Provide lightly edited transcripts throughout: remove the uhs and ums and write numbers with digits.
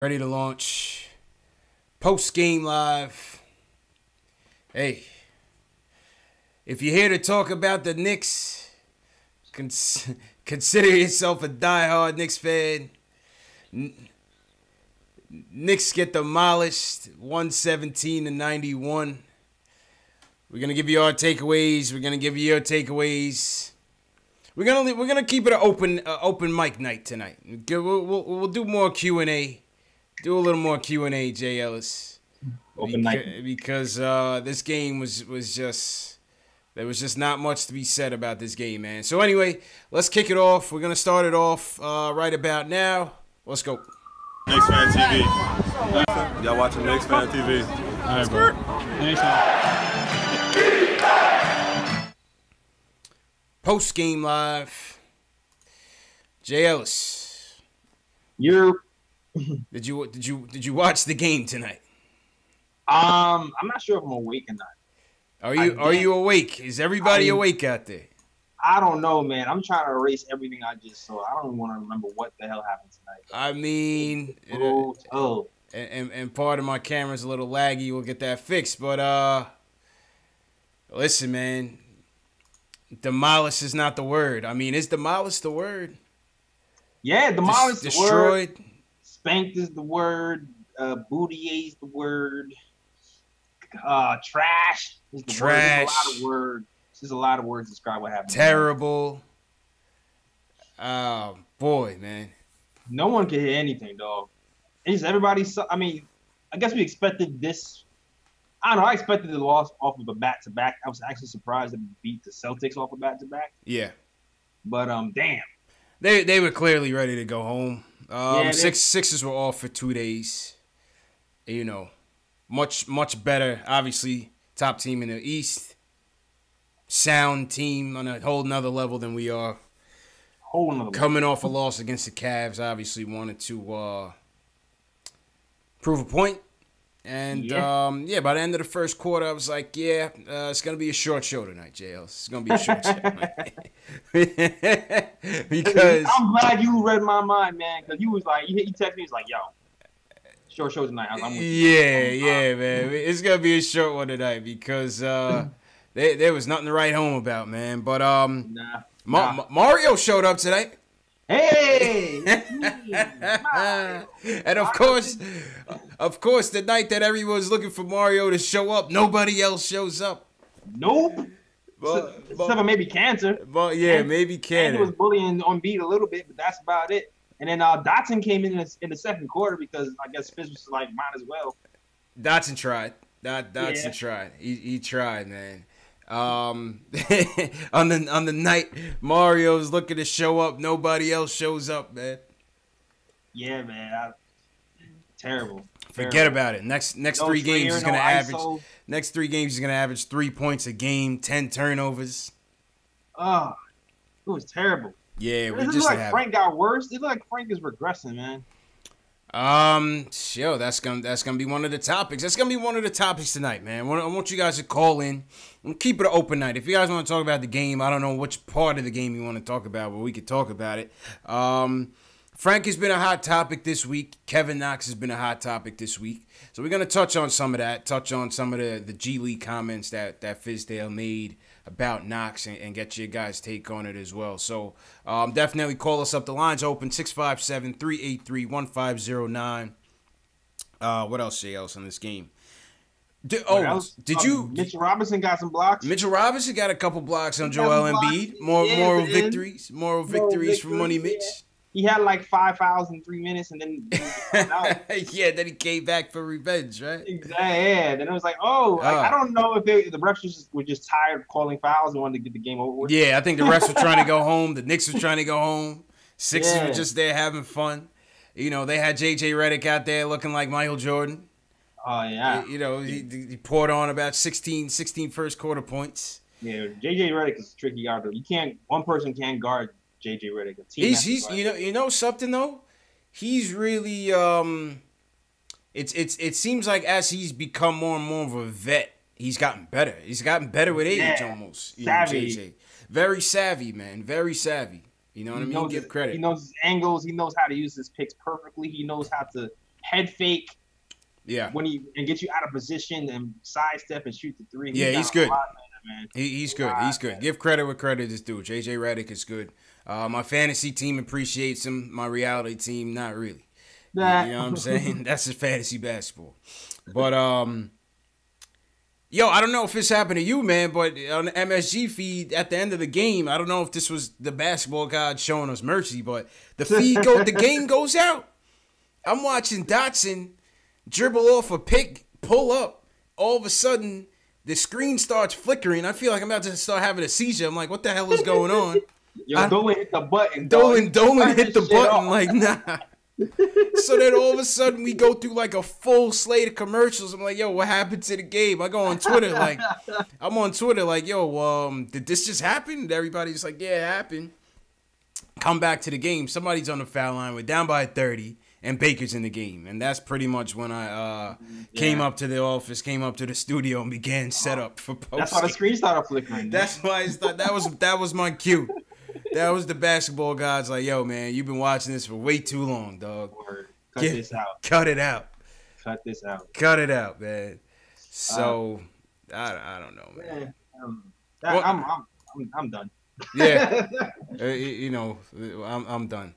Ready to launch. Post-game live. Hey, if you're here to talk about the Knicks, consider yourself a diehard Knicks fan. Knicks get demolished 117-91. We're gonna give you our takeaways. We're gonna give you your takeaways. We're gonna keep it an open mic night tonight. We'll do more Q&A. Do a little more Q&A, Jay Ellis. Open night. Because this game was just, there was just not much to be said about this game, man. So anyway, let's kick it off. We're gonna start it off right about now. Let's go. KnicksFanTV. Y'all watching KnicksFanTV? All right, bro. Post game live. Jay Ellis. Did you watch the game tonight? I'm not sure if I'm awake or not. Are you awake? Is everybody awake out there? I don't know, man. I'm trying to erase everything I just saw. I don't even want to remember what the hell happened tonight. I mean, and part of my camera's a little laggy. We'll get that fixed. But listen, man, demolish is not the word. I mean, is demolish the word? Yeah, demolish is the word. Destroyed. Spanked is the word. Booty is the word. Trash is the word. There's a lot of words. There's a lot of words to describe what happened. Terrible. Oh, boy, man. No one can hear anything, dog. It's just everybody. I mean, I guess we expected this. I don't know. I expected the loss off of a back-to-back. I was actually surprised that we beat the Celtics off a back-to-back. Yeah. But, damn. They were clearly ready to go home. Yeah, Sixers were off for 2 days. You know, much better. Obviously, top team in the East. Sound team on a whole nother level than we are. Coming off a loss against the Cavs, obviously wanted to prove a point. And, by the end of the first quarter, I was like, it's going to be a short show tonight, JL. It's going to be a short show. Because I'm glad you read my mind, man, because you was like, he texted me, he's like, yo, short show tonight. I'm with you. Man. It's going to be a short one tonight because there was nothing to write home about, man. But Mario showed up tonight. Hey! And of course, the night that everyone was looking for Mario to show up, nobody else shows up. Nope. Except for maybe Cantor. But yeah, maybe Cantor. He was bullying on beat a little bit, but that's about it. And then Dotson came in the second quarter because I guess Fizz was like, might as well. Dotson tried. Dotson tried. He tried, man. On the night Mario's looking to show up, nobody else shows up, man. Yeah, man. Terrible. Forget about it. Next 3 games is gonna average. Next 3 games is gonna average 3 points a game, 10 turnovers. Oh, it was terrible. Yeah, we just just like Frank got worse. It looked like Frank is regressing, man. That's gonna be one of the topics. That's gonna be one of the topics tonight, man. I want you guys to call in. We'll keep it an open night. If you guys want to talk about the game, I don't know which part of the game you want to talk about, but we could talk about it. Frank has been a hot topic this week. Kevin Knox has been a hot topic this week. So we're gonna touch on some of that. Touch on some of the G League comments that Fizdale made about Knox and get your guys' take on it as well. So definitely call us up. The line's open, 657-383-1509. What else, Jay, else in this game? Did you? Mitchell Robinson got some blocks. Mitchell Robinson got a couple blocks on Joel Embiid. Moral victories for Money Mitch. He had like 5 fouls in 3 minutes, and then yeah, then he came back for revenge, right? Exactly. Yeah. Then it was like, I don't know if the refs were just tired of calling fouls and wanted to get the game over with. Yeah, I think the refs were trying to go home. The Knicks were trying to go home. Sixers were just there having fun. You know, they had J.J. Redick out there looking like Michael Jordan. Oh, yeah. You know, he poured on about 16 first quarter points. Yeah, J.J. Redick is a tricky guard. One person can't guard J.J. Redick. He's you know something though, he's really it seems like as he's become more and more of a vet, he's gotten better. He's gotten better with age almost. Savvy. JJ. Very savvy, man. Very savvy. You know what I mean? Give credit. He knows his angles. He knows how to use his picks perfectly. He knows how to head fake. Yeah. And get you out of position and sidestep and shoot the three. Yeah, he's good. Man. He's good. He's good. Give credit where credit is due. JJ Redick is good. My fantasy team appreciates him. My reality team, not really. You know what I'm saying? That's just fantasy basketball. But yo, I don't know if this happened to you, man, but on the MSG feed at the end of the game, I don't know if this was the basketball god showing us mercy, but the game goes out. I'm watching Dotson dribble off a pick, pull up. All of a sudden, the screen starts flickering. I feel like I'm about to start having a seizure. I'm like, what the hell is going on? Yo, Dolan hit the button. Dolan hit the button. Like, nah. So then all of a sudden we go through like a full slate of commercials. I'm like, yo, what happened to the game? I go on Twitter like, yo, did this just happen? And everybody's like, yeah, it happened. Come back to the game. Somebody's on the foul line. We're down by 30, and Baker's in the game. And that's pretty much when I came up to the office, came up to the studio, and began setup for post. That's why the screen started flickering. That's why I thought that was my cue. That was the basketball gods like, yo, man, you've been watching this for way too long, dog. Cut this out. Cut it out. Cut this out. Cut it out, man. So, I don't know, man. I'm done. Yeah. I'm done.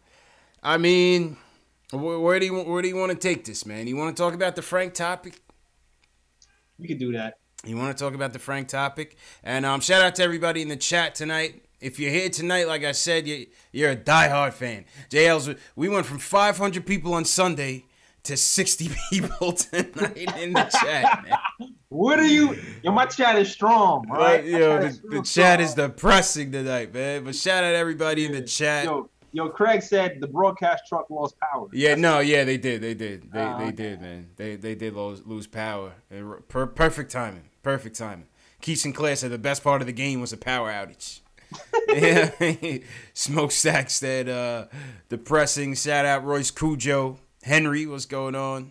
I mean, where do you want to take this, man? You want to talk about the Frank topic? We could do that. You want to talk about the Frank topic? And shout out to everybody in the chat tonight. If you're here tonight, like I said, you're a diehard fan. JL's, we went from 500 people on Sunday to 60 people tonight in the chat, man. What are you? Yo, my chat is strong, right? Yo, the chat is depressing tonight, man. But shout out everybody in the chat. Yo, Craig said the broadcast truck lost power. Yeah, they did. They did, man. They did lose power. Perfect timing. Keith Sinclair said the best part of the game was a power outage. Yeah, Smokestack said depressing. Shout out Royce Cujo. Henry, what's going on?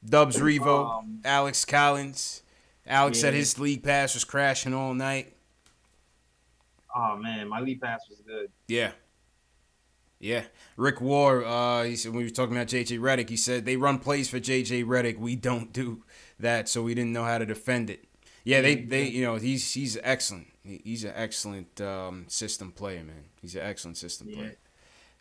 Dubs Revo, Alex Collins. Alex said his league pass was crashing all night. Oh man, my league pass was good. Yeah. Rick War, he said when we were talking about JJ Redick, he said they run plays for JJ Redick. We don't do that, so we didn't know how to defend it. Yeah, they he's excellent. He's an excellent system player, man. He's an excellent system player.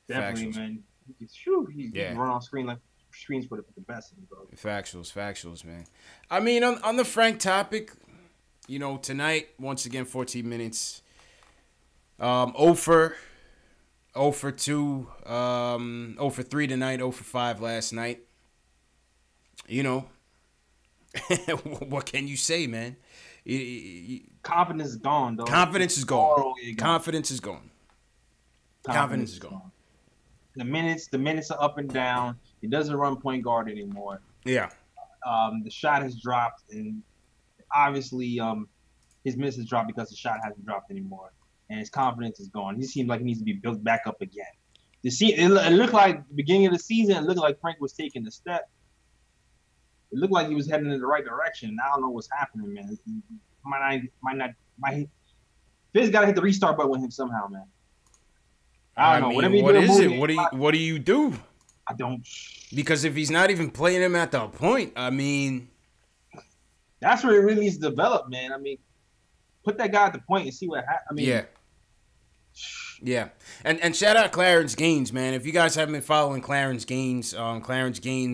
Definitely, man. He can run on screens for the best of them, bro. Factuals, man. I mean, on the Frank topic, tonight, once again, 14 minutes. 0 for 2, 0 for 3 tonight, 0 for 5 last night. What can you say, man? Confidence is gone, though. Confidence is gone. Confidence is gone. The minutes are up and down. He doesn't run point guard anymore. Yeah. The shot has dropped, and obviously his minutes has dropped because the shot hasn't dropped anymore, and his confidence is gone. He seems like he needs to be built back up again. It looked like beginning of the season. It looked like Frank was taking a step. It looked like he was heading in the right direction. I don't know what's happening, man. Fizz got to hit the restart button with him somehow, man. I don't know. What is it? What do you do? I don't. Because if he's not even playing him at the point, I mean, that's where it really needs to develop, man. I mean, put that guy at the point and see what happens. I mean, yeah. And shout out Clarence Gaines, man. If you guys haven't been following Clarence Gaines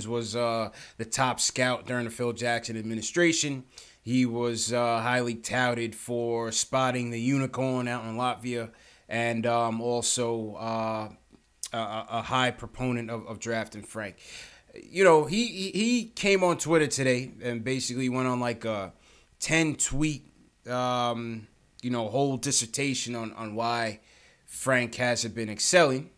was the top scout during the Phil Jackson administration. He was highly touted for spotting the unicorn out in Latvia, and also a high proponent of drafting Frank. He came on Twitter today and basically went on like a 10-tweet, whole dissertation on why Frank hasn't been excelling.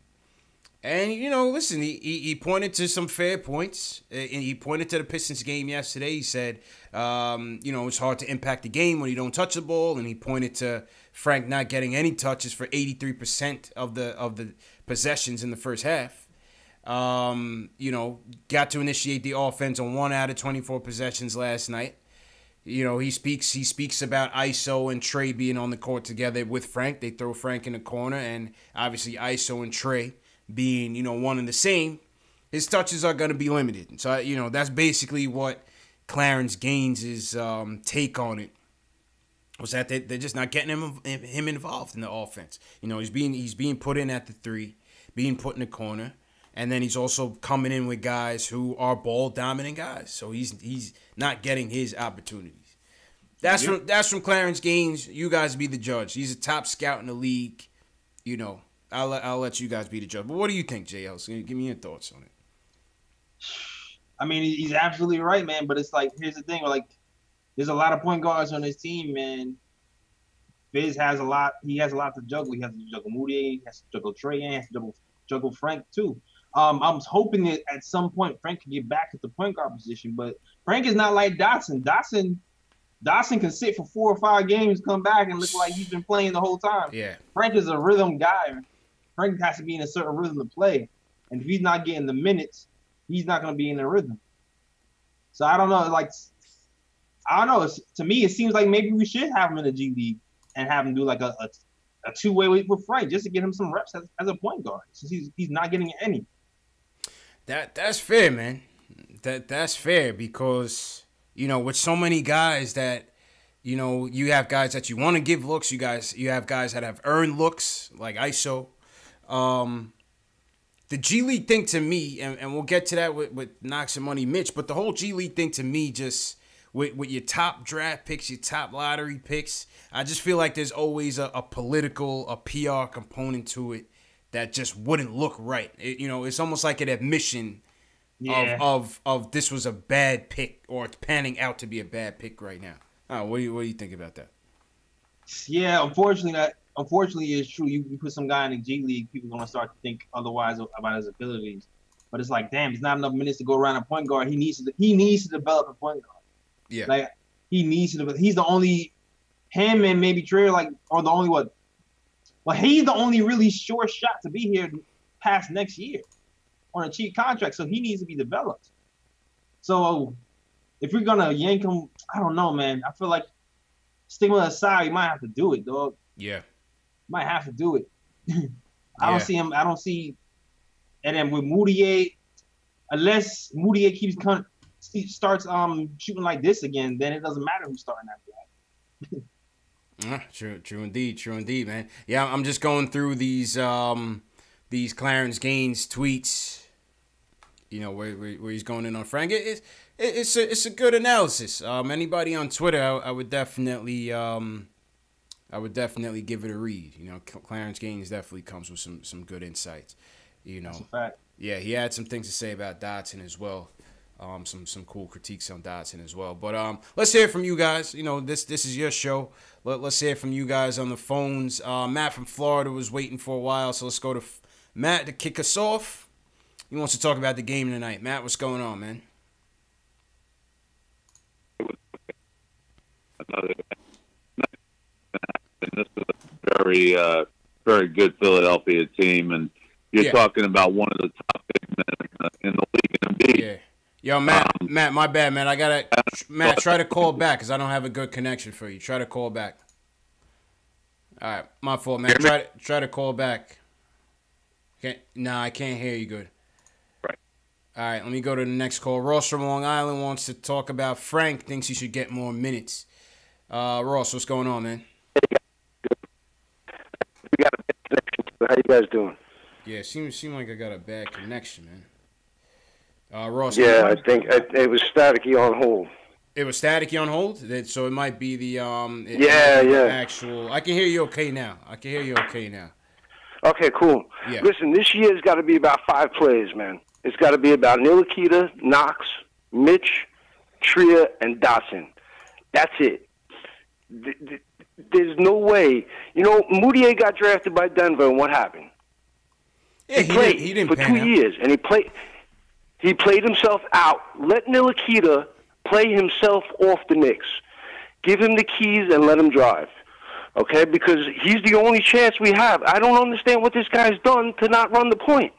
And, listen, he pointed to some fair points. And he pointed to the Pistons game yesterday. He said, it's hard to impact the game when you don't touch the ball. And he pointed to Frank not getting any touches for 83% of the possessions in the first half. Got to initiate the offense on 1 out of 24 possessions last night. He speaks about ISO and Trey being on the court together with Frank. They throw Frank in the corner, and obviously ISO and Trey being, one and the same. his touches are going to be limited. So, that's basically what Clarence Gaines' take on it was, that they're just not getting him involved in the offense. He's being put in at the 3, being put in the corner, and then he's also coming in with guys who are ball dominant guys. So he's not getting his opportunities. That's from Clarence Gaines. You guys be the judge. He's a top scout in the league. I'll let you guys be the judge. But what do you think, JL? Give me your thoughts on it. I mean, he's absolutely right, man. But it's like, here's the thing: like, there's a lot of point guards on his team, man. Fizz has a lot. He has a lot to juggle. He has to juggle Moody. He has to juggle Trey. He has to juggle Frank too. I was hoping that at some point Frank could get back at the point guard position, but Frank is not like Dotson. Dotson can sit for 4 or 5 games, come back, and look like he's been playing the whole time. Yeah. Frank is a rhythm guy. Frank has to be in a certain rhythm to play, and if he's not getting the minutes, he's not going to be in the rhythm. So I don't know. Like, I don't know. To me, it seems like maybe we should have him in the G League and have him do like a two-way with Frank just to get him some reps as a point guard, since he's not getting any. That's fair, man. That's fair because, with so many guys that, you have guys that you want to give looks. You have guys that have earned looks like ISO. The G League thing to me, and we'll get to that with Knox and Money Mitch, but the whole G League thing to me, just with your top draft picks, your top lottery picks, I just feel like there's always a political, a PR component to it that just wouldn't look right. It's almost like an admission of this was a bad pick, or it's panning out to be a bad pick right now. What do you think about that? Yeah, unfortunately it's true. You put some guy in the G League, people are gonna start to think otherwise about his abilities. But it's like, damn, there's not enough minutes to go around a point guard. He needs to develop a point guard. Yeah, like he needs to. He's the only him and maybe Trey are the only what. Well, he's the only really sure shot to be here past next year on a cheap contract, so he needs to be developed. So if we're gonna yank him, I don't know, man. I feel like stigma aside, you might have to do it, dog. Yeah, might have to do it. I don't see him. I don't see. And then with Moutier, unless Moutier starts shooting like this again, then it doesn't matter who's starting after that. True indeed, man. Yeah, I'm just going through these Clarence Gaines tweets, where he's going in on Frank. It's a good analysis. Anybody on Twitter, I would definitely give it a read. Clarence Gaines definitely comes with some good insights. That's a fact. Yeah, he had some things to say about Dotson as well. Some cool critiques on Dotson as well. But let's hear from you guys. This is your show. Let's hear from you guys on the phones. Matt from Florida was waiting for a while, so let's go to Matt to kick us off. He wants to talk about the game tonight. Matt, what's going on, man? This is a very, very good Philadelphia team, and you're talking about one of the top big men in the league. And yeah. Yo, Matt, my bad, man. Matt, try to call back because I don't have a good connection for you. Try to call back. All right, my fault, man. Try to call back. I can't hear you good. Right. All right, let me go to the next call. Ross from Long Island wants to talk about Frank. Thinks he should get more minutes. Ross, what's going on, man? We got a bad connection. How you guys doing? Yeah, seems like I got a bad connection, man. Ross. Yeah, I think it was staticky on hold. It was staticky on hold, so it might be the actual. I can hear you okay now. Okay, cool. Yeah. Listen, this year's got to be about 5 players, man. It's got to be about Ntilikina, Knox, Mitch, Trier, and Dotson. That's it. There's no way. Moutier got drafted by Denver, and what happened? Yeah, he didn't for 2 years, and he played himself out. Let Ntilikina play himself off the Knicks. Give him the keys and let him drive. Okay? Because he's the only chance we have. I don't understand what this guy's done to not run the point.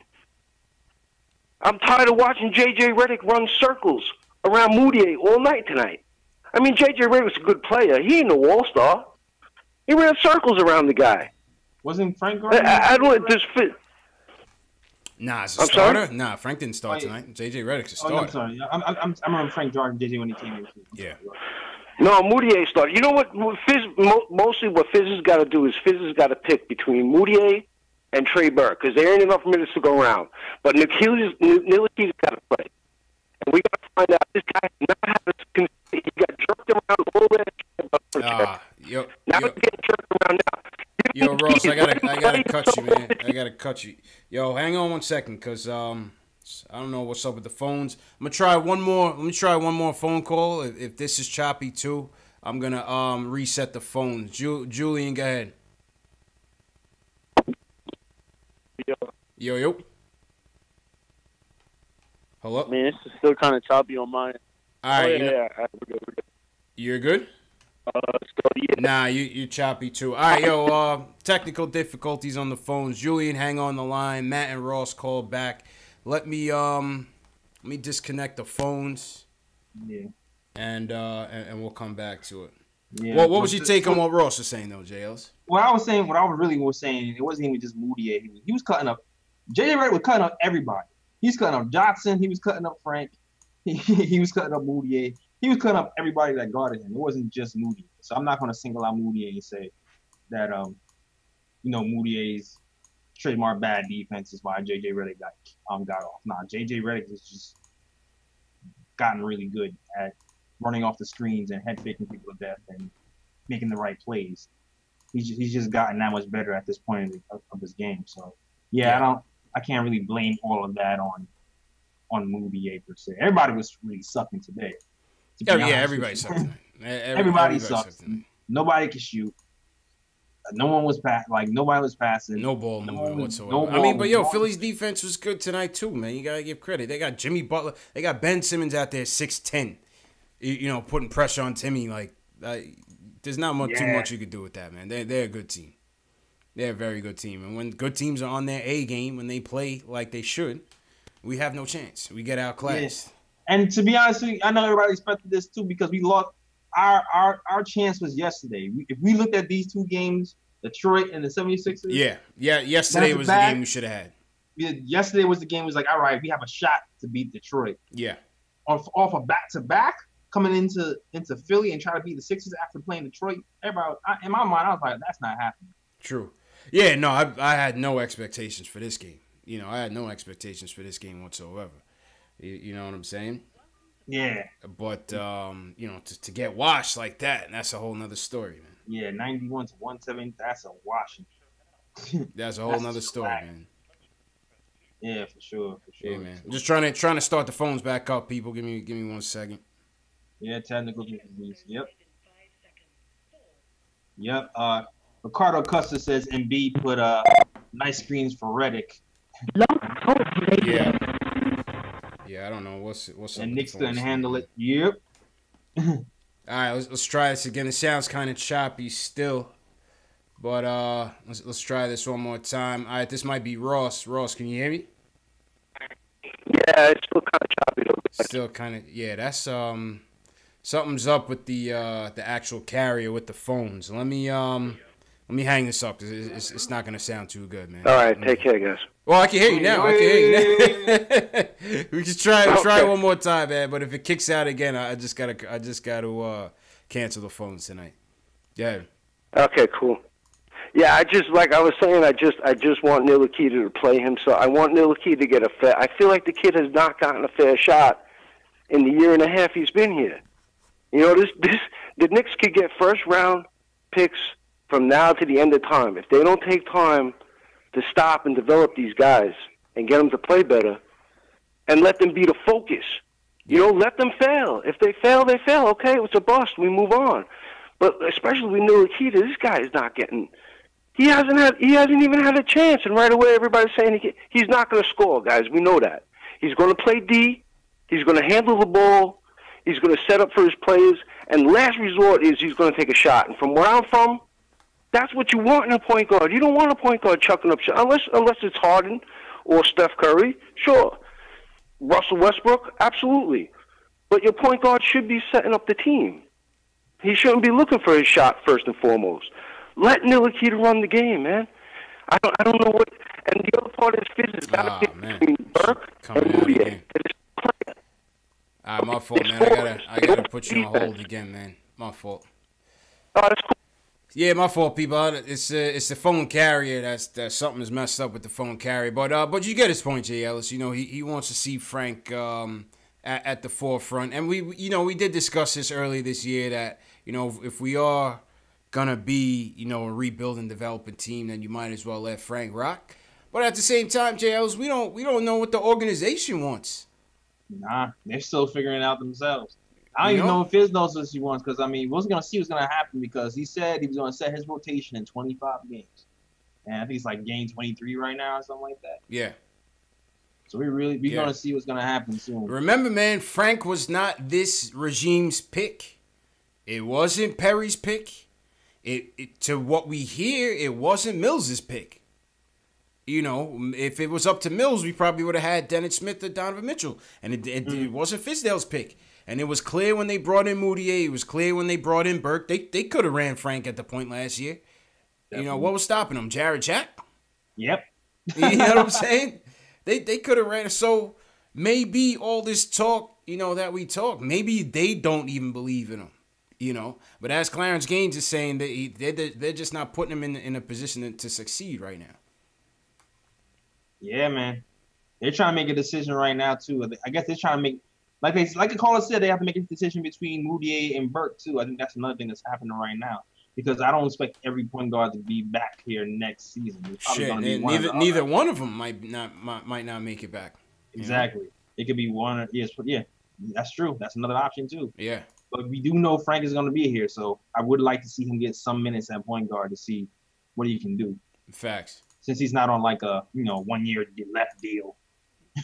I'm tired of watching J.J. Redick run circles around Moutier all night tonight. I mean, J.J. Redick's a good player. He ain't no all-star. He ran circles around the guy. Wasn't Frank? I don't. This fit. Nah, it's a starter. Sorry? Nah, Frank didn't start tonight. JJ Redick's a starter. I'm sorry. I remember Frank Jordan, JJ when he came in. Yeah. No, Moutier started. You know what? Mostly what Fizz has got to do is Fizz has got to pick between Moutier and Trey Burke because there ain't enough minutes to go around. But Ntilikina's got to play. And we got to find out this guy not having he got jerked around all that. Now he's getting jerked around now. Yo, Ross, I gotta cut you, man. I gotta cut you. Yo, hang on 1 second, cause I don't know what's up with the phones. I'm gonna try one more. Let me try one more phone call. If this is choppy too, I'm gonna reset the phones. Julian, go ahead. Yo. Hello. Man, this is still kind of choppy on mine. All right. We're good. You're good. Nah, you choppy too. All right, yo. Technical difficulties on the phones. Julian, hang on the line. Matt and Ross call back. Let me disconnect the phones. Yeah. And we'll come back to it. Yeah. What was your take on what Ross was saying though, JLs? What I really was saying, it wasn't even just Moutier. He was cutting up. JJ Redick was cutting up everybody. He's cutting up Johnson. He was cutting up Frank. He was cutting up Moutier. He was cutting up everybody that guarded him. It wasn't just Moutier. So I'm not going to single out Moutier and say that, Moutier's trademark bad defense is why JJ Redick got off. Nah, JJ Redick has just gotten really good at running off the screens and head faking people to death and making the right plays. He's just gotten that much better at this point of his game. So I can't really blame all of that on Moutier per se. Everybody was really sucking today. Everybody sucked tonight. Everybody sucks. Nobody can shoot. No one was nobody was passing. No ball movement whatsoever. But Philly's defense was good tonight too, man. You gotta give credit. They got Jimmy Butler. They got Ben Simmons out there 6'10", putting pressure on Timmy. There's not too much you could do with that, man. They're a good team. They're a very good team. And when good teams are on their A game, when they play like they should, we have no chance. We get outclassed. Yeah. And to be honest with you, I know everybody expected this too because we lost. Our chance was yesterday. If we looked at these two games, Detroit and the 76ers. Yeah. Yesterday was the game we should have had. Yeah, yesterday was the game. It was like, all right, we have a shot to beat Detroit. Yeah. Off a back-to-back, coming into Philly and try to beat the Sixers after playing Detroit. Everybody, in my mind, I was like, that's not happening. True. Yeah, no, I had no expectations for this game. I had no expectations for this game whatsoever. You know what I'm saying? Yeah. But, to get washed like that, that's a whole nother story, man. Yeah, 91 to 170, that's a washing. That's a whole nother story, man. Yeah, for sure. Yeah, man. I'm just trying to start the phones back up, people. Give me 1 second. Yeah, technical difficulties. Yep. Ricardo Custer says Embiid put nice screens for Redick. Yeah, I don't know what's up. And Knicks couldn't handle it. Yep. All right, let's try this again. It sounds kind of choppy still, but let's try this one more time. All right, this might be Ross. Ross, can you hear me? Yeah, it's still kind of choppy. Still kind of, yeah. That's something's up with the actual carrier with the phones. Let me hang this up because it's not gonna sound too good, man. All right, take care, guys. Well, I can hear you now. We just try one more time, man. But if it kicks out again, I just gotta cancel the phones tonight. Yeah. Okay, cool. Yeah, I just like I was saying, I just want Ntilikina to play himself. I want Ntilikina to get a fair. I feel like the kid has not gotten a fair shot in the year and a half he's been here. The Knicks could get first round picks from now to the end of time. If they don't take time to stop and develop these guys and get them to play better and let them be the focus. Let them fail. If they fail, they fail. Okay, it's a bust. We move on. But especially with Ntilikina, this guy is not getting he hasn't even had a chance, and right away everybody's saying he's not going to score, guys. We know that. He's going to play D. He's going to handle the ball. He's going to set up for his players. And last resort is he's going to take a shot. And from where I'm from, that's what you want in a point guard. You don't want a point guard chucking up shots unless it's Harden or Steph Curry. Sure. Russell Westbrook, absolutely. But your point guard should be setting up the team. He shouldn't be looking for his shot first and foremost. Let Ntilikina run the game, man. I don't know what. And the other part is Fizz has got to pick between Burke and Moutier. My fault, man. I gotta put you on hold again, man. My fault. Oh, that's cool. Yeah, my fault, people. It's the phone carrier that something is messed up with the phone carrier. But you get his point, Jay Ellis. You know, he wants to see Frank at the forefront, and we did discuss this earlier this year that if we are gonna be a rebuilding, developing team, then you might as well let Frank rock. But at the same time, Jay Ellis, we don't know what the organization wants. Nah, they're still figuring it out themselves. I don't even know if Fizz knows what he wants because, we're going to see what's going to happen because he said he was going to set his rotation in 25 games. And I think it's like game 23 right now or something like that. Yeah. So we're going to see what's going to happen soon. Remember, man, Frank was not this regime's pick. It wasn't Perry's pick. To what we hear, it wasn't Mills's pick. If it was up to Mills, we probably would have had Dennis Smith or Donovan Mitchell. And it wasn't Fizdale's pick. And it was clear when they brought in Moutier. It was clear when they brought in Burke. They could have ran Frank at the point last year. Definitely. What was stopping them? Jared Jack? Yep. You know what I'm saying? They could have ran. So maybe all this talk, that we talk, maybe they don't even believe in him. But as Clarence Gaines is saying, they're just not putting him in a position to succeed right now. Yeah, man. They're trying to make a decision right now, too. I guess they're trying to make, like the caller said, they have to make a decision between Moutier and Burke, too. I think that's another thing that's happening right now. Because I don't expect every point guard to be back here next season. Shit, and neither one of them might not make it back. Exactly. It could be one. Yeah, that's true. That's another option, too. Yeah. But we do know Frank is going to be here, so I would like to see him get some minutes at point guard to see what he can do. Facts. Since he's not on like a 1 year left deal.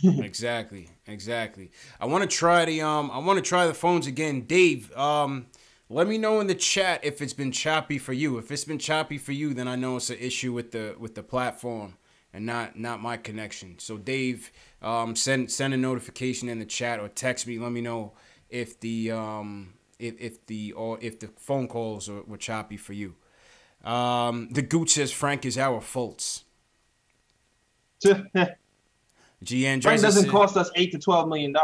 Exactly. I want to try the phones again, Dave. Let me know in the chat if it's been choppy for you. If it's been choppy for you, then I know it's an issue with the platform and not my connection. So Dave, send a notification in the chat or text me. Let me know if the phone calls were choppy for you. The Gooch says Frank is our Fultz. GN Frank doesn't cost us $8 to $12 million.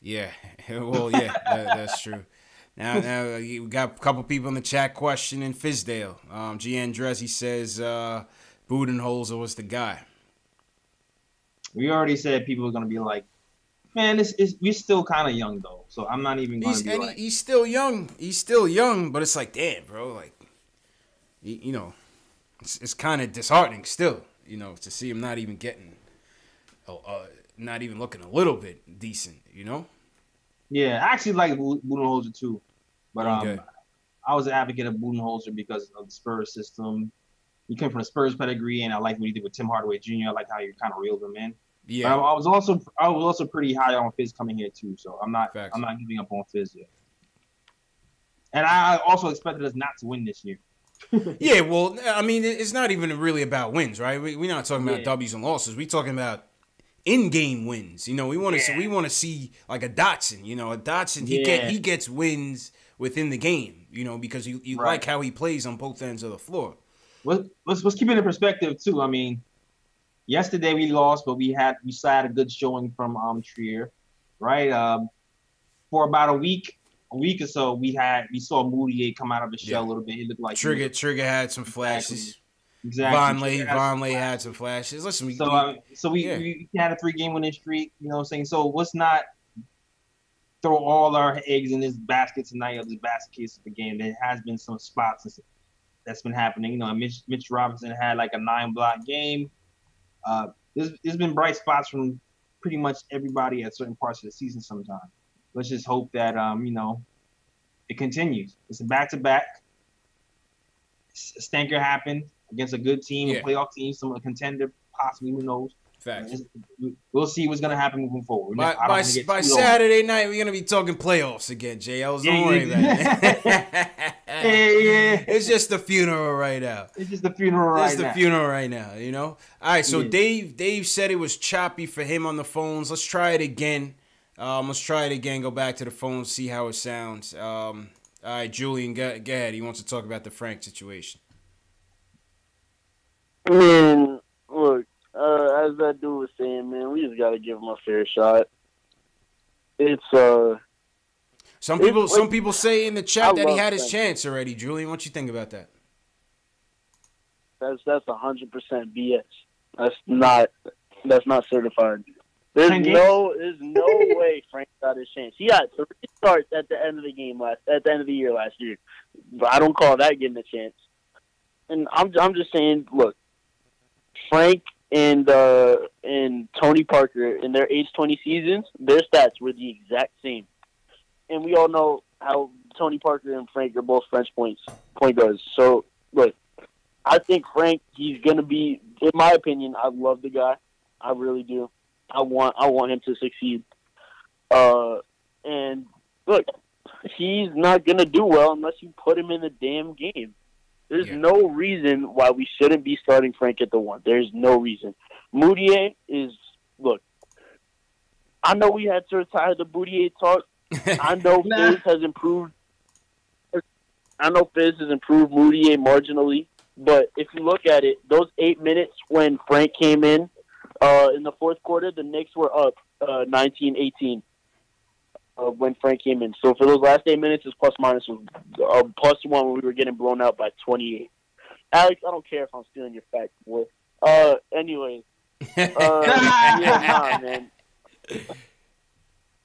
Yeah, well, yeah, that's true. Now we got a couple people in the chat questioning Fizdale. GN Dressy says Budenholzer was the guy. We already said people are gonna be like, man, we're still kind of young though, so I'm not even gonna be like. He's still young. He's still young, but it's like, damn, bro, like, it's kind of disheartening still, to see him not even getting, not even looking a little bit decent, Yeah, I actually like Budenholzer too, but okay. I was an advocate of Budenholzer because of the Spurs system. He came from the Spurs pedigree, and I like what he did with Tim Hardaway Jr. I like how he kind of reeled him in. Yeah, but I was also pretty high on Fizz coming here too, so I'm not giving up on Fizz yet. And I also expected us not to win this year. Yeah, well, I mean, it's not even really about wins, right? We're not talking about W's and losses. We're talking about in-game wins. We want to see like a Dotson. A Dotson. He gets wins within the game. Because you right. Like how he plays on both ends of the floor. Let's keep it in perspective too. I mean, yesterday we lost, but we still had a good showing from Trier, right? For about a week or so, we saw Moutier come out of his shell a little bit. He looked like Trigger had some flashes. Exactly. Vonleh had some flashes. Listen, we had a 3-game winning streak. You know what I'm saying? So let's not throw all our eggs in this basket tonight or this basket case of the game. There has been some spots that's been happening. Mitch Robinson had like a 9-block game. There's been bright spots from pretty much everybody at certain parts of the season sometimes. Let's just hope that, it continues. It's a back-to-back. A stinker happened against a good team, a playoff team, a contender, possibly, who knows. Facts. We'll see what's going to happen moving forward. By Saturday night, we're going to be talking playoffs again, JL. Don't worry about it. Yeah. It's just the funeral right now. It's just the funeral right now. All right, so Dave said it was choppy for him on the phones. Let's try it again. Go back to the phones, see how it sounds. All right, Julian, go ahead. He wants to talk about the Frank situation. I mean, as that dude was saying, man, we just gotta give him a fair shot. It's Some people say in the chat that he love had his Frank. chance already. Julian, what you think about that? That's 100% BS. That's not certified. There's 10 no way Frank got his chance. He got 3 starts at the end of the year last year. But I don't call that getting a chance. And I'm just saying, look, Frank and Tony Parker in their age 20 seasons, their stats were the exact same. And we all know how Tony Parker and Frank are both French point guards. So look, I think Frank, he's gonna be, in my opinion, I love the guy. I really do. I want him to succeed. And look, he's not gonna do well unless you put him in the damn game. There's no reason why we shouldn't be starting Frank at the 1. There's no reason. Moutier is, look, I know we had to retire the Moutier talk. I know Fizz has improved. I know Fizz has improved Moutier marginally, but if you look at it, those 8 minutes when Frank came in the fourth quarter, the Knicks were up 19-18 when Frank came in. So for those last 8 minutes, his plus-minus was +1 when we were getting blown out by 28. Alex, I don't care if I'm stealing your fact, boy. Anyways. Yeah, nah, man.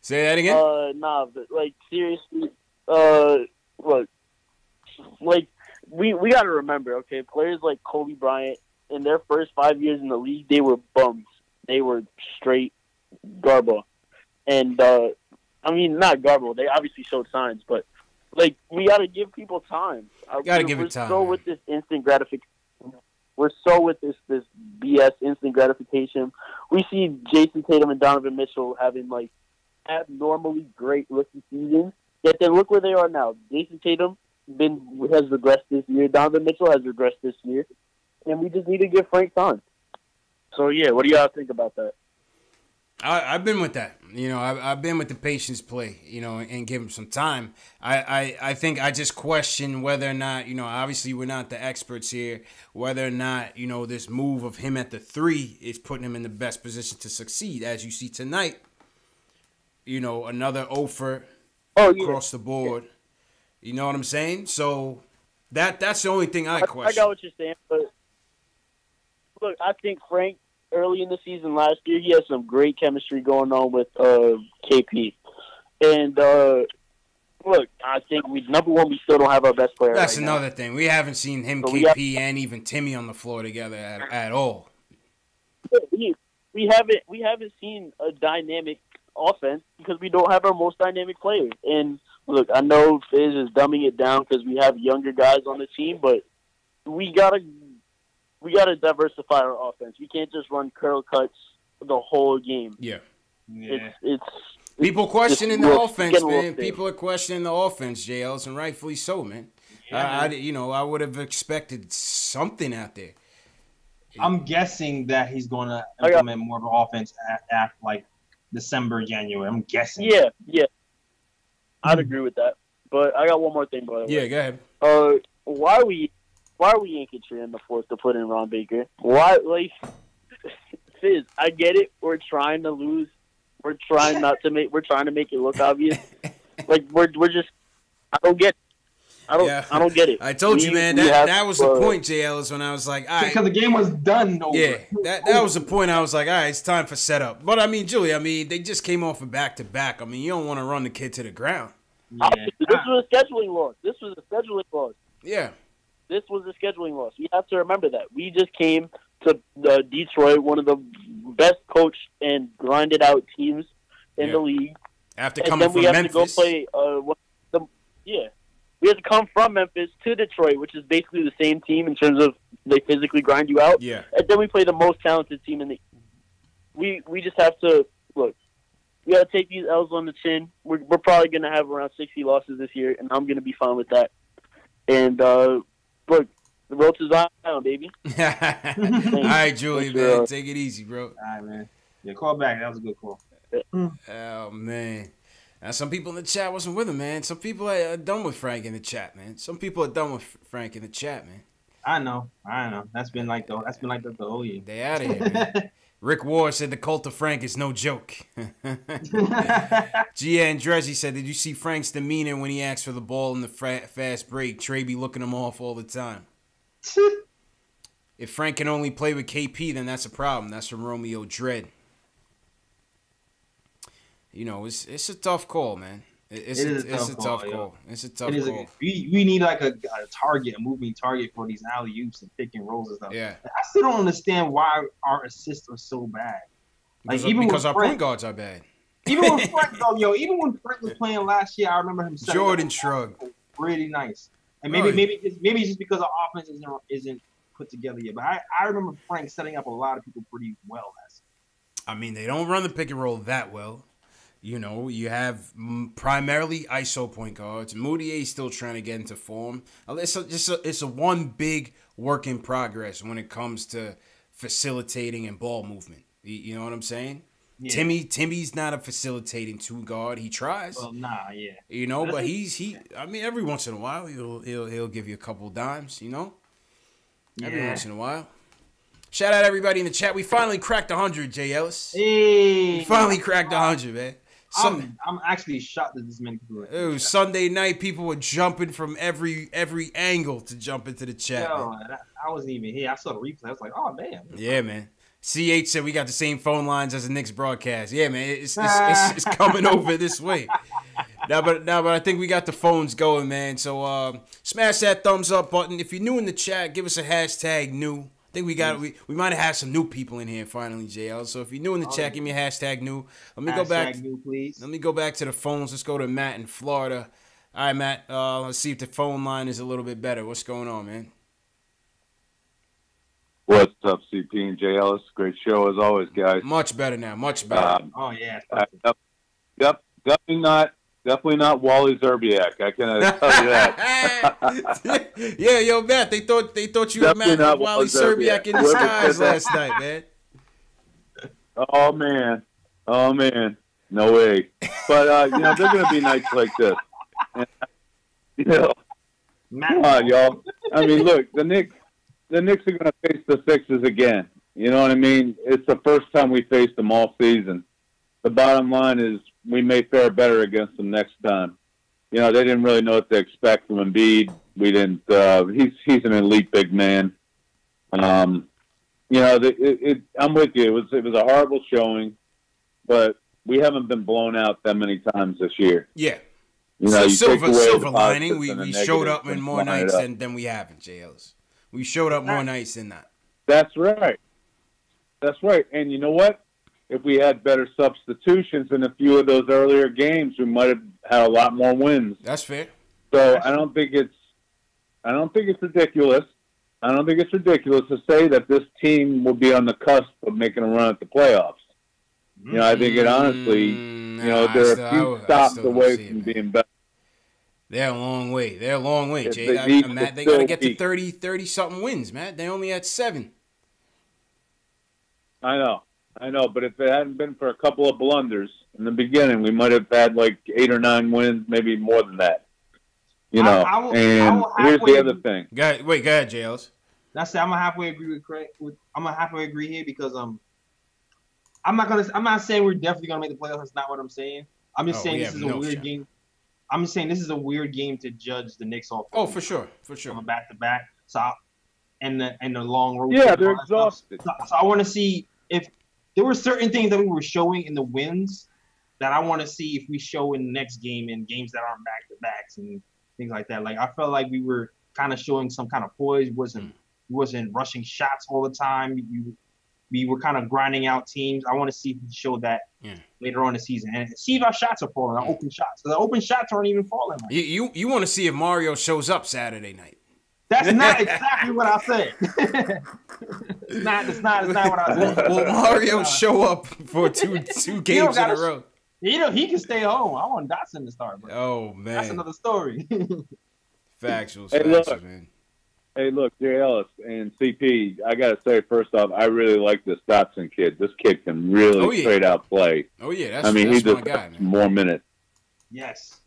Say that again? Nah, but, like, seriously, look, like, we got to remember, okay, players like Kobe Bryant, in their first 5 years in the league, they were bums. They were straight garbo. And, I mean, not garbo. They obviously showed signs, but, like, we got to give people time. Gotta give it time. We're so with this instant gratification. We're so with this BS instant gratification. We see Jason Tatum and Donovan Mitchell having, like, abnormally great rookie seasons. Yet then look where they are now. Jason Tatum has regressed this year. Donovan Mitchell has regressed this year. And we just need to give Frank time. So, yeah, what do y'all think about that? I've been with that. You know, I've been with the patience play, you know, and give him some time. I think I just question whether or not, you know, obviously we're not the experts here, whether or not, you know, this move of him at the 3 is putting him in the best position to succeed. As you see tonight, you know, another offer across the board. You know what I'm saying? So that's the only thing I question. I got what you're saying, but look, I think Frank, early in the season last year, he had some great chemistry going on with KP. And, look, I think number one, we still don't have our best player. That's right another now. thing. We haven't seen him, So KP, and even Timmy on the floor together at all. We haven't seen a dynamic offense because we don't have our most dynamic player. And, look, I know Fizz is dumbing it down because we have younger guys on the team, but we gotta diversify our offense. We can't just run curl cuts the whole game. Yeah. It's people questioning the offense, man. thin. People are questioning the offense, JLs, and rightfully so, man. Yeah, I would have expected something out there. I'm guessing that he's going to implement more of an offense at like December, January. I'm guessing. Yeah. I'd agree with that. But I got one more thing, by the way. Yeah, go ahead. Why are we yanking tree in the fourth to put in Ron Baker? Why, like, Fizz, I get it. We're trying to lose. We're trying to make it look obvious. Like, we're just, I don't get it. I don't get it. I told you, man. That was the point, JL, is when I was like, all right. Because the game was done over. Yeah, that was the point. I was like, all right, it's time for setup. But, I mean, Julie, they just came off a back-to-back. I mean, you don't want to run the kid to the ground. Yeah. This was a scheduling loss. Yeah. This was a scheduling loss. You have to remember that. We just came to Detroit, one of the best coached and grinded out teams in the league. After coming from Memphis. We have to come from Memphis to Detroit, which is basically the same team in terms of they physically grind you out. Yeah. And then we play the most talented team in the. We just have to look. We got to take these L's on the chin. We're probably going to have around 60 losses this year, and I'm going to be fine with that. And look, the road to Zion, baby. All right, Julie, man, take it easy, bro. All right, man. Yeah, call back. That was a good call. Oh man. Now, some people in the chat wasn't with him, man. Some people are done with Frank in the chat, man. Some people are done with Frank in the chat, man. I know. That's been like the whole year. They out of here, man. Rick Ward said the cult of Frank is no joke. Gia Andrezzi said, did you see Frank's demeanor when he asked for the ball in the fast break? Trey be looking him off all the time. If Frank can only play with KP, then that's a problem. That's from Romeo Dredd. You know, it's a tough call, man. It's a tough call. It's a tough call. We need like a target, a moving target for these alley-oops and pick and rolls and stuff. Yeah. I still don't understand why our assists are so bad. Like because our point guards are bad. Even when Frank, even when Frank was playing last year, I remember him saying Jordan shrug. Really nice. And maybe it's just because our offense isn't put together yet. But I remember Frank setting up a lot of people pretty well last year. I mean, they don't run the pick and roll that well. You know, you have primarily ISO point guards. Moutier's still trying to get into form. It's a one big work in progress when it comes to facilitating and ball movement. You know what I'm saying? Yeah. Timmy's not a facilitating two guard. He tries. Well, nah, yeah. You know, but I mean, every once in a while he'll give you a couple dimes. You know, every once in a while. Shout out everybody in the chat. We finally cracked 100, Jay Ellis. Hey, we finally cracked 100, man. I'm actually shocked that this many people. It was Sunday night. People were jumping from every angle to jump into the chat. Yo, I wasn't even here. I saw the replay. I was like, oh damn. Yeah, man. CH said we got the same phone lines as the Knicks broadcast. Yeah, man. It's coming over this way. Now, but I think we got the phones going, man. So smash that thumbs up button. If you're new in the chat, give us a hashtag new. I think we might have had some new people in here finally, JL. So if you're new in the chat, give me a hashtag new. Let me go back. New, please. Let me go back to the phones. Let's go to Matt in Florida. All right, Matt. Let's see if the phone line is a little bit better. What's going on, man? What's up, CP and Jay Ellis? Great show as always, guys. Much better now. Much better. Oh yeah. Yep. Definitely not Wally Zerbiak. I can tell you that. Yeah, yo, Matt. They thought you were Matt Wally Zerbiak in disguise last night, man. Oh man. No way. But you know, they're gonna be nights like this. And, you know, come on, y'all. I mean, look, the Knicks are gonna face the Sixers again. You know what I mean? It's the first time we faced them all season. The bottom line is we may fare better against them next time. You know, they didn't really know what to expect from Embiid. We didn't. He's an elite big man. You know, I'm with you. It was a horrible showing, but we haven't been blown out that many times this year. Yeah. You know, silver lining. We showed up in more nights than we haven't, Jay Ellis. We showed up more nights than that. That's right. And you know what? If we had better substitutions in a few of those earlier games, we might have had a lot more wins. That's fair. So I don't think it's ridiculous. I don't think it's ridiculous to say that this team will be on the cusp of making a run at the playoffs. You know, I think it honestly, they're a few stops away from being better. They're a long way. Jay. Matt, they got to get to 30 something wins, Matt. They only had 7. I know, but if it hadn't been for a couple of blunders in the beginning, we might have had like 8 or 9 wins, maybe more than that. You know, here's the other thing. Go ahead, JLs. That's it. I'm gonna halfway agree with Craig. I'm gonna halfway agree here because I'm not saying we're definitely gonna make the playoffs. That's not what I'm saying. I'm just saying this is a weird game. I'm just saying this is a weird game to judge the Knicks off. Oh, for sure. From a back-to-back. So, and the long road. Yeah, they're exhausted. So I want to see if there were certain things that we were showing in the wins that I want to see if we show in the next game in games that aren't back-to-backs and things like that. Like I felt like we were kind of showing some kind of poise. Wasn't rushing shots all the time. We were kind of grinding out teams. I want to see if we show that later on in the season and see if our shots are falling, our open shots. So the open shots aren't even falling. Right. You want to see if Mario shows up Saturday night. That's not exactly what I said. It's not what I said. Will Mario show up for two games in a row? He can stay home. I want Dotson to start, bro. Oh man, that's another story. Factuals, man. Hey, look, Jay Ellis and CP, I got to say, first off, I really like this Dotson kid. This kid can really straight out play. Oh, yeah. He just my guy, man. More minutes. Yes.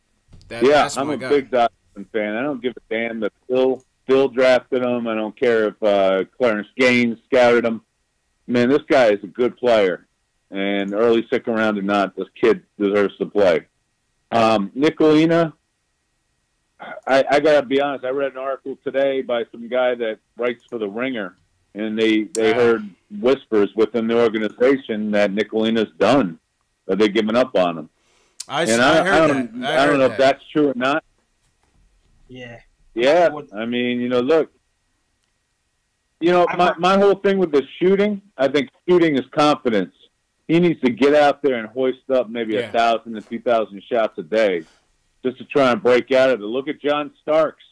I'm a big Dotson fan. I don't give a damn that Phil drafted him. I don't care if Clarence Gaines scouted him. man, this guy is a good player. And early second round or not, this kid deserves to play. Nicolina, I got to be honest. I read an article today by some guy that writes for The Ringer, and they heard whispers within the organization that Nicolina's done, that they're giving up on him. I don't know if that's true or not. Yeah. Yeah. I mean, look. My whole thing with the shooting, I think shooting is confidence. He needs to get out there and hoist up maybe 1,000 to 2,000 shots a day just to try and break out of it. Look at John Starks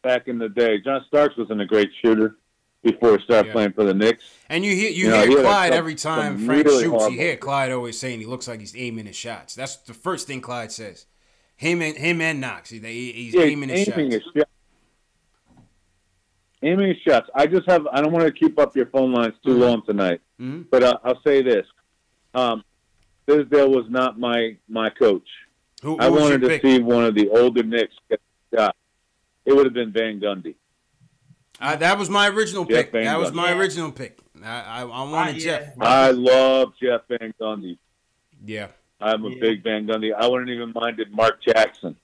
back in the day. John Starks wasn't a great shooter before he started playing for the Knicks. And you hear Clyde every time Frank really shoots. You hear Clyde always saying he looks like he's aiming his shots. That's the first thing Clyde says. Him and Knox. He's aiming his shots. Aiming his shots. I don't want to keep up your phone lines too long tonight, but I'll say this. Tisdale was not my coach. Who I wanted to see one of the older Knicks get a shot. It would have been Van Gundy. That was my original pick. Original pick. I wanted Jeff. I love Jeff Van Gundy. Yeah. I'm a big Van Gundy. I wouldn't even minded Mark Jackson,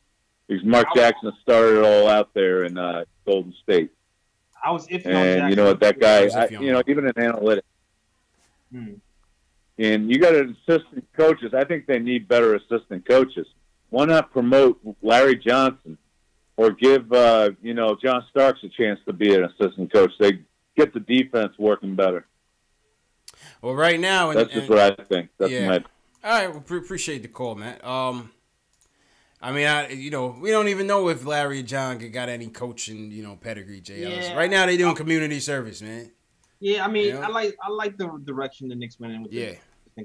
because Mark Jackson started it all out there in Golden State. I was iffy on Jackson. You know what, that guy, even in analytics. And you got assistant coaches. I think they need better assistant coaches. Why not promote Larry Johnson or give, John Starks a chance to be an assistant coach? They get the defense working better. Well, right now... That's just what I think. That's my... All right, well, appreciate the call, man. I mean, we don't even know if Larry and John got any coaching, pedigree, JLS. Right now, they're doing community service, man. Yeah, I mean, I like the direction the Knicks went in with the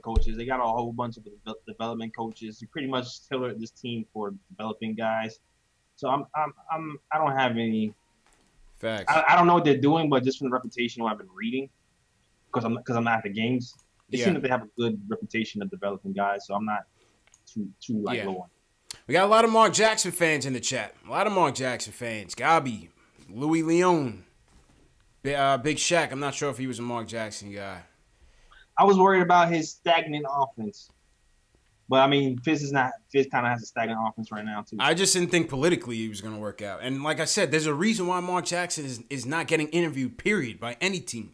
coaches. They got a whole bunch of development coaches who pretty much tailored this team for developing guys. So I don't have any facts. I don't know what they're doing, but just from the reputation I've been reading, because I'm not at the games. It seems that they have a good reputation of developing guys. So I'm not too low on. We got a lot of Mark Jackson fans in the chat. A lot of Mark Jackson fans. Gabi, Louis Leon, Big Shaq. I'm not sure if he was a Mark Jackson guy. I was worried about his stagnant offense. But, I mean, Fizz kind of has a stagnant offense right now, too. I just didn't think politically he was going to work out. And like I said, there's a reason why Mark Jackson is not getting interviewed, period, by any team.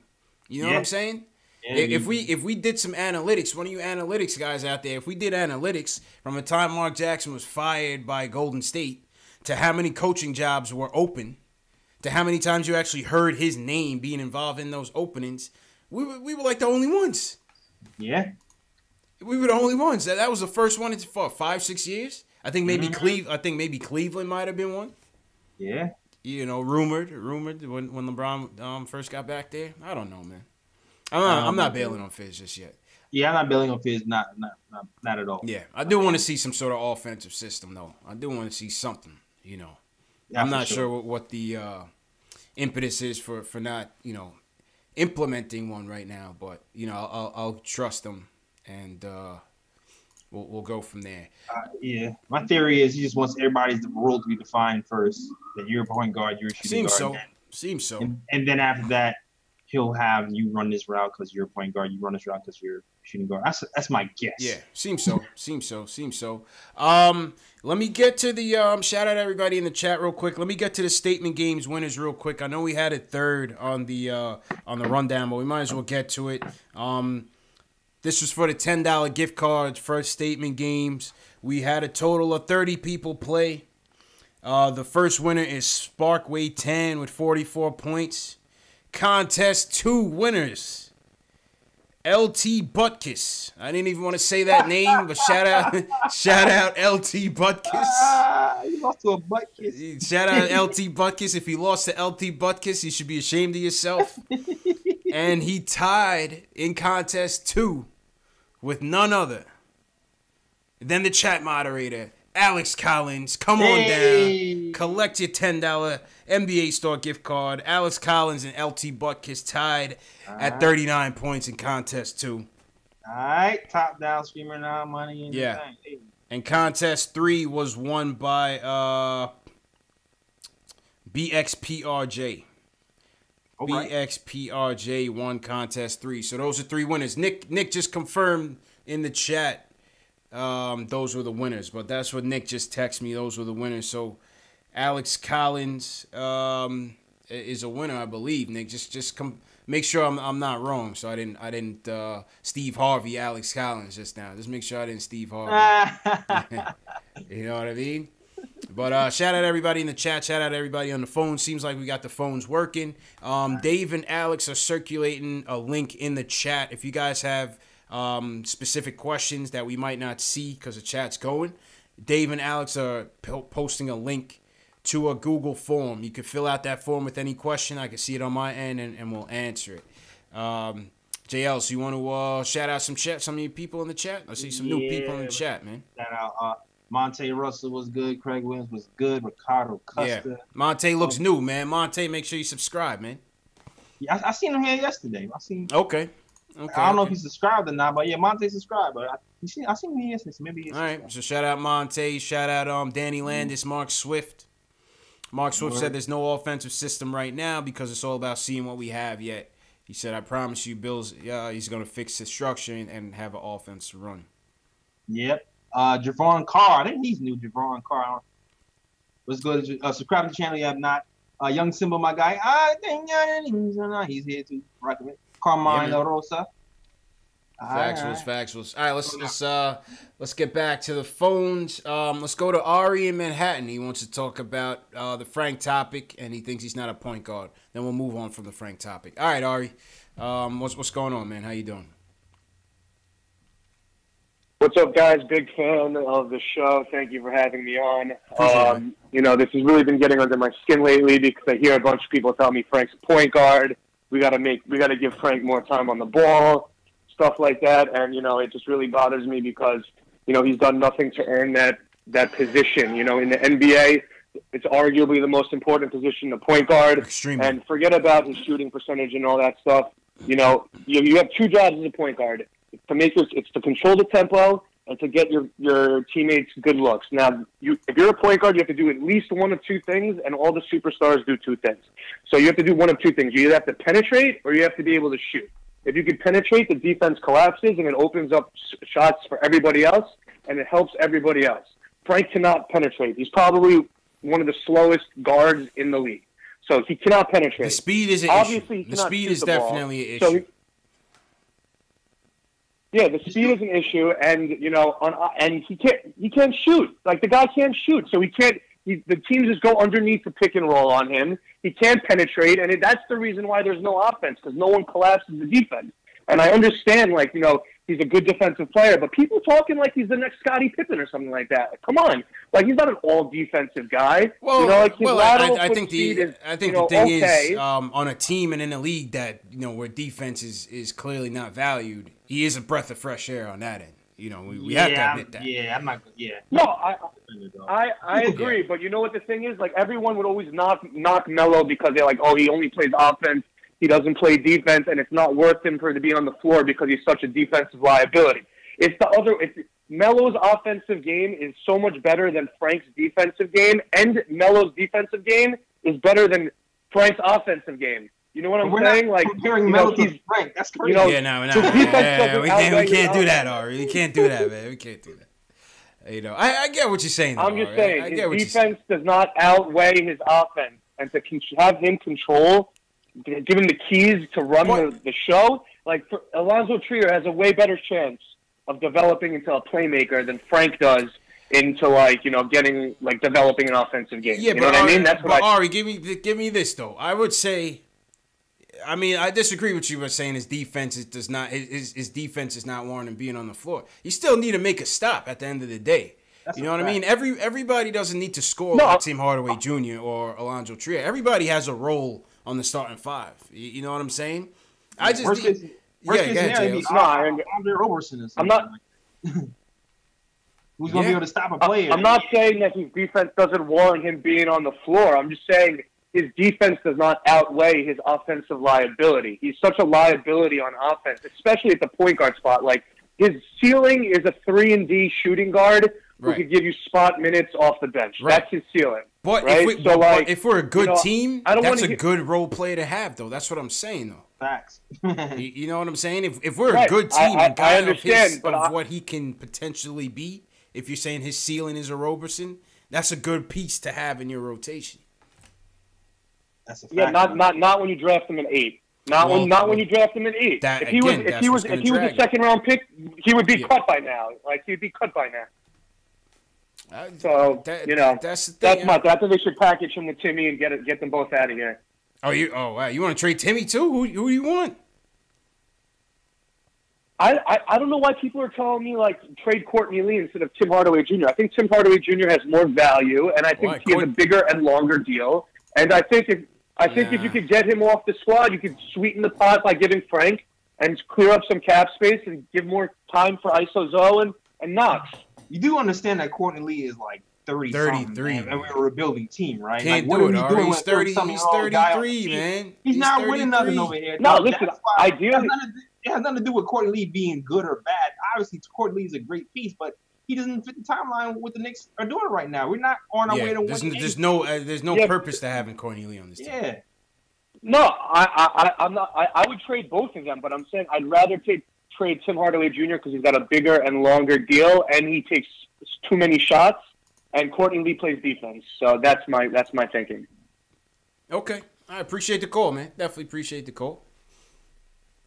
You know what I'm saying? Yeah, if we did some analytics, one of you analytics guys out there, if we did analytics from the time Mark Jackson was fired by Golden State to how many coaching jobs were open, to how many times you actually heard his name being involved in those openings, we were like the only ones. Yeah. We were the only ones. That was the first one in 5-6 years. I think maybe Cleveland might have been one. Yeah. Rumored when LeBron first got back there. I don't know, man. I'm not bailing on Fizz just yet. Yeah, I'm not bailing on Fizz. Not at all. Yeah, I do want to see some sort of offensive system, though. I do want to see something. I'm not sure what the impetus is for not implementing one right now, but I'll trust them, and we'll go from there. Yeah, my theory is he just wants everybody's role to be defined first. That you're a point guard, you're a shooting guard. Seems so. And then after that, he'll have you run this route because you're a point guard. You run this route because you're a shooting guard. That's my guess. Yeah, seems so. Let me get to the shout out everybody in the chat real quick. Let me get to the statement games winners real quick. I know we had it third on the rundown, but we might as well get to it. This was for the $10 gift cards, first statement games. We had a total of 30 people play. The first winner is Sparkway 10 with 44 points. Contest 2 winners. LT Butkus. I didn't even want to say that name, but shout out LT Butkus. You lost to a Butkus. Shout out LT Butkus. If you lost to LT Butkus, you should be ashamed of yourself. And he tied in contest 2 with none other than the chat moderator, Alex Collins. Come on down. Collect your $10 NBA store gift card. Alex Collins and LT Butkus tied at 39 points in contest 2. All right. Top down, screaming now, money. In the bank. Hey. And contest 3 was won by BXPRJ. Okay. BXPRJ1 Contest 3. So those are 3 winners. Nick just confirmed in the chat those were the winners. But that's what Nick just texted me. Those were the winners. So Alex Collins is a winner, I believe. Nick, just make sure I'm not wrong. So I didn't Steve Harvey Alex Collins just now. Just make sure I didn't Steve Harvey. You know what I mean? But shout out everybody in the chat. Shout out everybody on the phone. Seems like we got the phones working. Dave and Alex are circulating a link in the chat. If you guys have specific questions that we might not see because the chat's going, Dave and Alex are posting a link to a Google form. You can fill out that form with any question. I can see it on my end, and we'll answer it. JL, so you want to shout out some of your people in the chat? I see some new people in the chat, man. Shout out Monte Russell was good. Craig Williams was good. Ricardo Custer. Yeah. Monte looks new, man. Monte, make sure you subscribe, man. Yeah, I seen him here yesterday. Okay. I don't know if he subscribed or not, but yeah, Monte subscribed. But I seen him here yesterday, so maybe. All right. So shout out Monte. Shout out Danny Landis, Mark Swift. Mark Swift said there's no offensive system right now because it's all about seeing what we have yet. He said, I promise you, Bills, he's going to fix the structure and have an offense to run. Yep. Javon Carr, I think he's new. Javon Carr. What's good? Subscribe to the channel. You have not. Young Simba, my guy. I think he's here too. Carmine Rosa. Factuals. All right, let's get back to the phones. Let's go to Ari in Manhattan. He wants to talk about the Frank topic, and he thinks he's not a point guard. Then we'll move on from the Frank topic. All right, Ari, what's going on, man? How you doing? What's up, guys? Big fan of the show. Thank you for having me on. This has really been getting under my skin lately because I hear a bunch of people tell me Frank's a point guard. We got to give Frank more time on the ball, stuff like that. And it just really bothers me because he's done nothing to earn that position. In the NBA, it's arguably the most important position, the point guard. Extremely. And forget about his shooting percentage and all that stuff. You have 2 jobs as a point guard. It's to control the tempo and to get your teammates good looks. Now, if you're a point guard, you have to do at least one of 2 things, and all the superstars do 2 things. So you have to do one of 2 things. You either have to penetrate or you have to be able to shoot. If you can penetrate, the defense collapses and it opens up shots for everybody else, and it helps everybody else. Frank cannot penetrate. He's probably one of the slowest guards in the league. So he cannot penetrate. The speed is an Obviously, issue. The speed is definitely an issue. So the speed is an issue, and and he can't shoot. Like, the guy can't shoot, so he can't. The teams just go underneath the pick and roll on him. He can't penetrate, and that's the reason why there's no offense, because no one collapses the defense. And I understand, he's a good defensive player, but people talking like he's the next Scottie Pippen or something like that. Come on, he's not an all defensive guy. Well, I think the thing is on a team and in a league that where defense is clearly not valued, he is a breath of fresh air on that end. We have to admit that. Yeah, I'm not. Yeah. No, I agree, but you know what the thing is? Everyone would always knock Melo because they're like, oh, he only plays offense. He doesn't play defense, and it's not worth him for him to be on the floor because he's such a defensive liability. Melo's offensive game is so much better than Frank's defensive game, and Melo's defensive game is better than Frank's offensive game. You know what I'm saying? Comparing Melo to Frank, that's crazy. We can't do that, Ari. We can't do that, man. We can't do that. I get what you're saying. I'm just saying, his defense does not outweigh his offense, and to have him control, give him the keys to run the show. Alonzo Trier has a way better chance of developing into a playmaker than Frank does into developing an offensive game. Yeah, you know what I mean? That's what Ari, give me this though. I would say, I disagree with you by saying his defense is not warranting being on the floor. You still need to make a stop at the end of the day. You know what I mean? Everybody doesn't need to score like Tim Hardaway Jr. or Alonzo Trier. Everybody has a role on the starting 5. You know what I'm saying? Andre Roberson is. I'm not. Who's going to be able to stop a player? I'm not saying that his defense doesn't warrant him being on the floor. I'm just saying his defense does not outweigh his offensive liability. He's such a liability on offense, especially at the point guard spot. His ceiling is a 3-and-D shooting guard who could give you spot minutes off the bench. Right. That's his ceiling. But right? if we're a good team, that's a good role player to have, though. That's what I'm saying, though. Facts. You know what I'm saying? If we're a good team, I understand, of what he can potentially be, if you're saying his ceiling is a Roberson, that's a good piece to have in your rotation. That's a fact. Yeah, not when you draft him in 8. Not when you draft him in 8. If he was a second round pick, he would be cut by now. Like he'd be cut by now. So that's the thing. I think they should package him with Timmy and get them both out of here. Oh wow, you want to trade Timmy too? Who do you want? I don't know why people are telling me like trade Courtney Lee instead of Tim Hardaway Jr. I think Tim Hardaway Jr. has more value, and I think he has a bigger and longer deal. And I think if you could get him off the squad, you could sweeten the pot by giving Frank and clear up some cap space and give more time for ISO Zoe and Knox. You do understand that Courtney Lee is like 33, and we're a rebuilding team, right? Can't like, do it, Ari. He's 33, man. He's not winning nothing over here. No, listen, ideally... It has nothing to do with Courtney Lee being good or bad. Obviously, Courtney Lee is a great piece, but he doesn't fit the timeline what the Knicks are doing right now. We're not on our way to win. There's no purpose to having Courtney Lee on this team. Yeah. No, I'm not. I would trade both of them, but I'm saying I'd rather trade Tim Hardaway Jr. because he's got a bigger and longer deal, and he takes too many shots, and Courtney Lee plays defense. So that's my thinking. Okay, I appreciate the call, man. Definitely appreciate the call.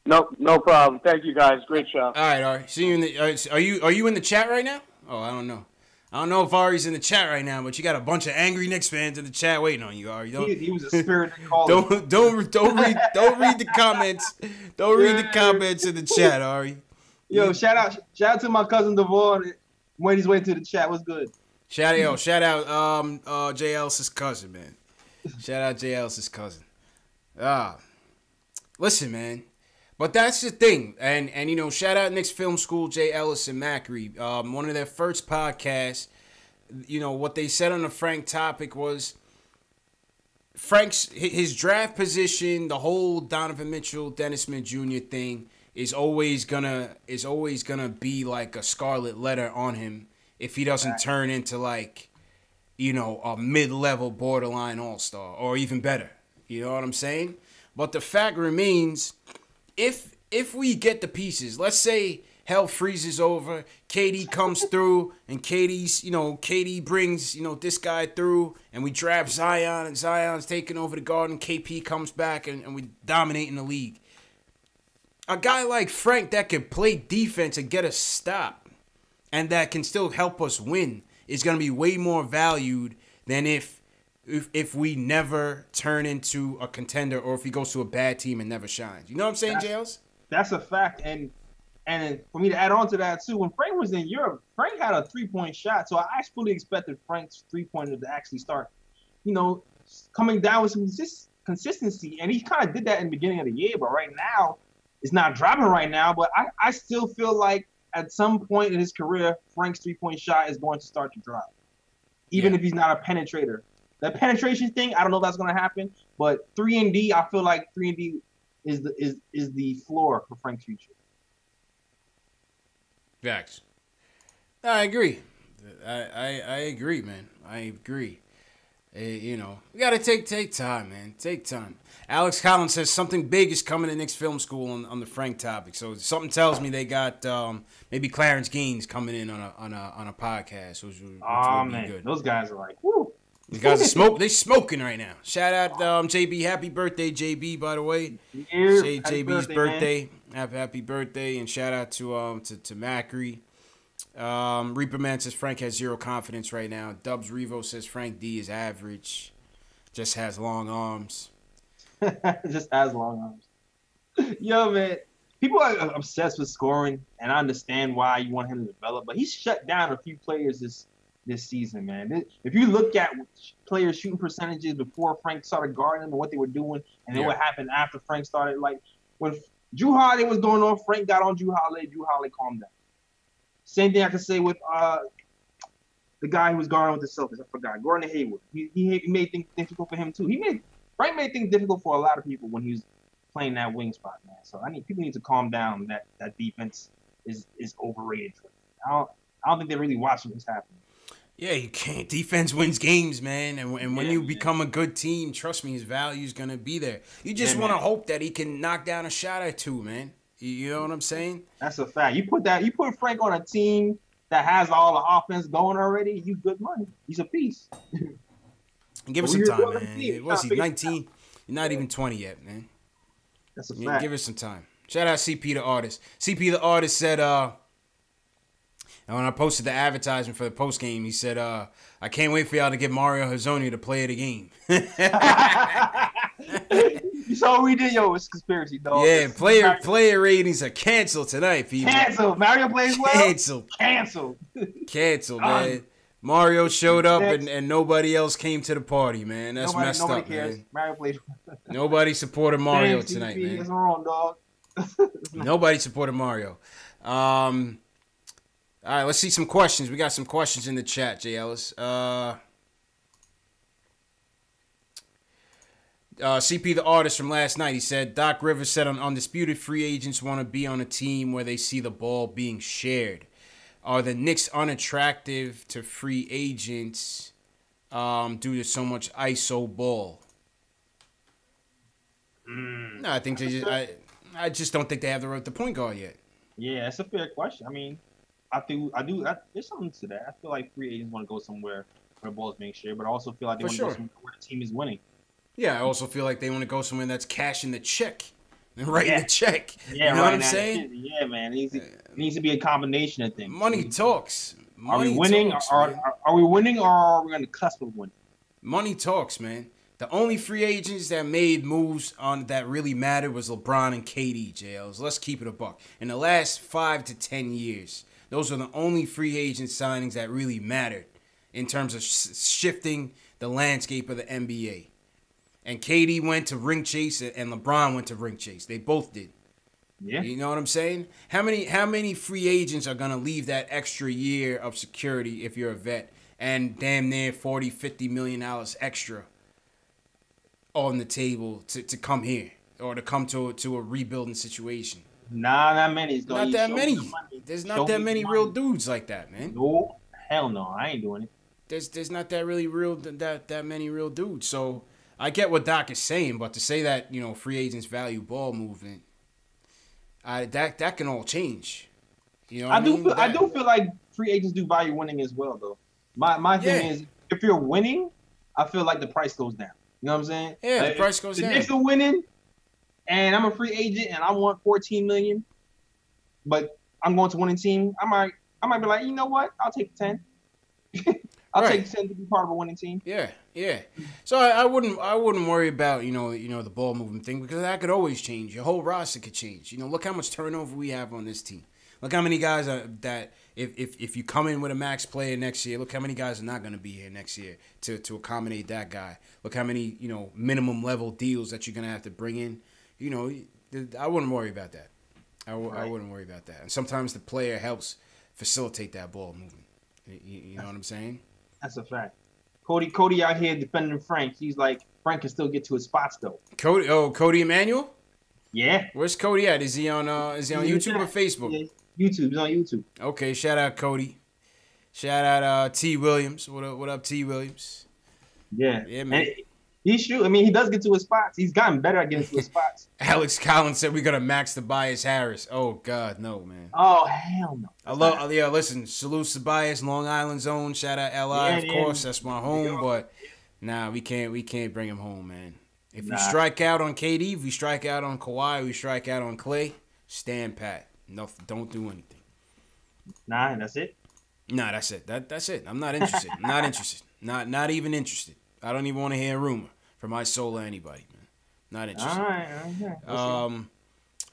No problem. Thank you, guys. Great show. All right, Ari. See you in the. Are you in the chat right now? Oh, I don't know. I don't know if Ari's in the chat right now, but you got a bunch of angry Knicks fans in the chat waiting on you, Ari. He was a spirited caller. Don't read the comments. Don't read the comments in the chat, Ari. Yo, shout out to my cousin Devon when he's waiting to the chat. What's good? Shout out Jay Ellis's cousin, man. Shout out Jay Ellis's cousin. Listen, man. But that's the thing, and shout out Knicks Film School, Jay Ellis and Macri. One of their first podcasts, what they said on the Frank topic was his draft position, the whole Donovan Mitchell, Dennis Smith Jr. thing is always gonna be like a scarlet letter on him if he doesn't turn into like, a mid-level borderline all-star or even better. You know what I'm saying? But the fact remains, if we get the pieces, let's say hell freezes over, KD comes through, and KD brings, this guy through, and we draft Zion, and Zion's taking over the Garden, KP comes back, and we dominate in the league. A guy like Frank that can play defense and get a stop, and that can still help us win, is going to be way more valued than if we never turn into a contender or if he goes to a bad team and never shines. You know what I'm saying, Jails? That's a fact. And for me to add on to that, too, when Frank was in Europe, Frank had a three-point shot. So I actually expected Frank's three-pointer to actually start, coming down with some consistency. And he kind of did that in the beginning of the year. But right now, it's not dropping right now. But I still feel like at some point in his career, Frank's three-point shot is going to start to drop, even if he's not a penetrator. The penetration thing, I don't know if that's going to happen, but 3-and-D, I feel like 3-and-D is the floor for Frank's future. Facts. I agree. I agree, man. I agree. We got to take time, man. Take time. Alex Collins says something big is coming to Knicks Film School on the Frank topic. So something tells me they got maybe Clarence Gaines coming in on a podcast, which would be good. Those guys are like, woo. These guys are they smoking right now. Shout out JB. Happy birthday, JB, by the way. JB's birthday. Happy birthday. And shout out to Macri. Reaper Man says Frank has zero confidence right now. Dubs Revo says Frank D is average. Just has long arms. Just has long arms. Yo, man. People are obsessed with scoring, and I understand why you want him to develop, but he's shut down a few players this season, man. If you look at players' shooting percentages before Frank started guarding them and what they were doing, and then what happened after Frank started, like when Drew Holiday was going on, Frank got on Drew Holiday calmed down. Same thing I can say with the guy who was guarding with the Celtics. I forgot. Gordon Hayward. He made things difficult for him too. Frank made things difficult for a lot of people when he was playing that wing spot, man. So people need to calm down. That defense is overrated. I I don't think they're really watching what's happening. Yeah, you can't. Defense wins games, man. And when you become a good team, trust me, his value's going to be there. You just want to hope that he can knock down a shot or two, man. You know what I'm saying? That's a fact. You put Frank on a team that has all the offense going already, you good money. He's a piece. Give us some time, man. What's he, 19? You're not even 20 yet, man. That's a fact. Give us some time. Shout out CP the artist. CP the artist said, and when I posted the advertisement for the post game, he said, I can't wait for y'all to get Mario Hezonja to play the game. You saw what we did, yo. It's conspiracy, dog. Yeah, player ratings are canceled tonight, people. Canceled. Mario plays well. Canceled, man. Mario showed up and nobody else came to the party, man. That's messed up, cares. Man. Mario plays well. Nobody supported Mario tonight, man. That's wrong, dog. Nobody supported Mario. All right, let's see some questions. We got some questions in the chat, Jay Ellis. CP the artist from last night, he said, Doc Rivers said on Undisputed, free agents want to be on a team where they see the ball being shared. Are the Knicks unattractive to free agents due to so much ISO ball? No, I think I just don't think they have the point guard yet. Yeah, that's a fair question. I mean, there's something to that. I feel like free agents want to go somewhere where the ball is being shared, but I also feel like they want to go somewhere where the team is winning. Yeah, I also feel like they want to go somewhere that's cashing the check and writing the check. Yeah, you know what I'm saying? Yeah, man. It needs to be a combination of things. Money talks. Are we winning? Are we winning, or are we on the cusp of winning? Money talks, man. The only free agents that made moves on that really mattered was LeBron and KD, JLs. Let's keep it a buck. In the last 5 to 10 years, those are the only free agent signings that really mattered in terms of shifting the landscape of the NBA. And KD went to ring chase and LeBron went to ring chase. They both did. Yeah. You know what I'm saying? How many free agents are going to leave that extra year of security if you're a vet and damn near $40, $50 million extra on the table to come here or to come to a rebuilding situation? Not many. Not that many. There's not that many real dudes like that, man. No, hell no. I ain't doing it. There's not that really real that many real dudes. So I get what Doc is saying, but to say that, you know, free agents value ball movement, that can all change. You know, I do feel like free agents do value winning as well, though. My thing is, if you're winning, I feel like the price goes down. You know what I'm saying? Yeah, the price goes down. The Knicks are winning, and I'm a free agent, and I want $14 million, but I'm going to winning team. I might be like, you know what? I'll take 10. I'll take 10 to be part of a winning team. Yeah. So I wouldn't worry about you know the ball movement thing, because that could always change. Your whole roster could change. You know, look how much turnover we have on this team. Look how many guys that if you come in with a max player next year, look how many guys are not going to be here next year to accommodate that guy. Look how many minimum level deals that you're going to have to bring in. You know, I wouldn't worry about that. I wouldn't worry about that. And sometimes the player helps facilitate that ball movement. You know what I'm saying? That's a fact. Cody out here defending Frank. He's like, Frank can still get to his spots though. Cody Emmanuel? Yeah. Where's Cody at? Is he on YouTube or Facebook? Yeah, YouTube. He's on YouTube. Okay, shout out Cody. Shout out T Williams. What up, T Williams? Yeah, man. And he shoot. I mean, he does get to his spots. He's gotten better at getting to his spots. Alex Collins said we gotta max Tobias Harris. Oh God, no, man. Oh hell no. Listen, salute Tobias, Long Island zone. Shout out LI, of course. That's my home, but nah, we can't bring him home, man. If we strike out on KD, if we strike out on Kawhi, we strike out on Clay, stand pat. No, don't do anything. Nah, that's it. Nah, that's it. That's it. I'm not interested. Not interested. Not even interested. I don't even want to hear a rumor from my soul or anybody, man. Not interested. All right.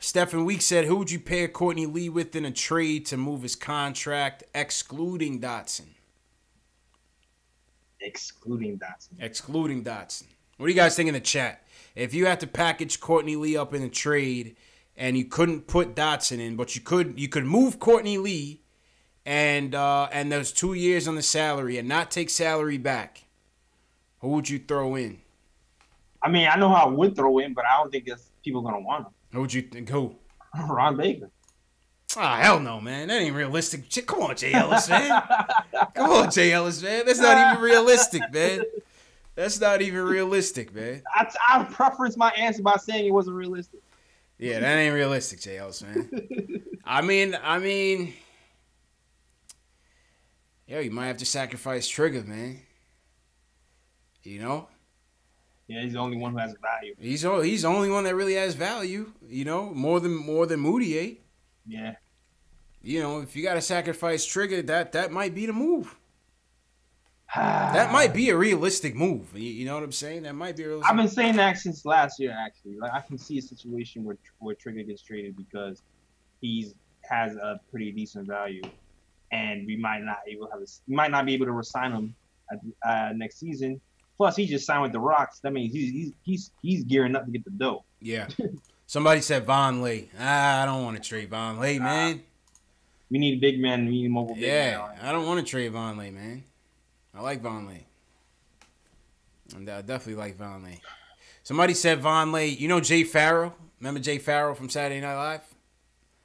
Stephen Week said, who would you pair Courtney Lee with in a trade to move his contract, excluding Dotson? Excluding Dotson. What do you guys think in the chat? If you had to package Courtney Lee up in a trade and you couldn't put Dotson in, but you could move Courtney Lee and there's 2 years on the salary and not take salary back, who would you throw in? I mean, I know who I would throw in, but I don't think people are gonna want him. Who would you think? Who? Ron Baker. Oh, hell no, man. That ain't realistic. Come on, Jay Ellis, man. Come on, Jay Ellis, man. That's not even realistic, man. That's not even realistic, man. I preference my answer by saying it wasn't realistic. Yeah, that ain't realistic, Jay Ellis, man. I mean, yo, you might have to sacrifice Trigger, man. You know? Yeah, he's the only one who has value. He's the only one that really has value, you know, more than Moutier. Yeah. You know, if you got to sacrifice Trigger, that might be the move. That might be a realistic move. You know what I'm saying? That might be a realistic. I've been saying that since last year, actually. Like, I can see a situation where Trigger gets traded because has a pretty decent value, and we might not be able to resign him next season. Plus, he just signed with the Rocks. That means he's gearing up to get the dough. Yeah. Somebody said Vonleh. I don't want to trade Vonleh, man. We need big men. We need mobile big men. Yeah, I don't want to trade Vonleh, man. I like Vonleh. I definitely like Vonleh. Somebody said Vonleh. You know Jay Farrell? Remember Jay Farrell from Saturday Night Live?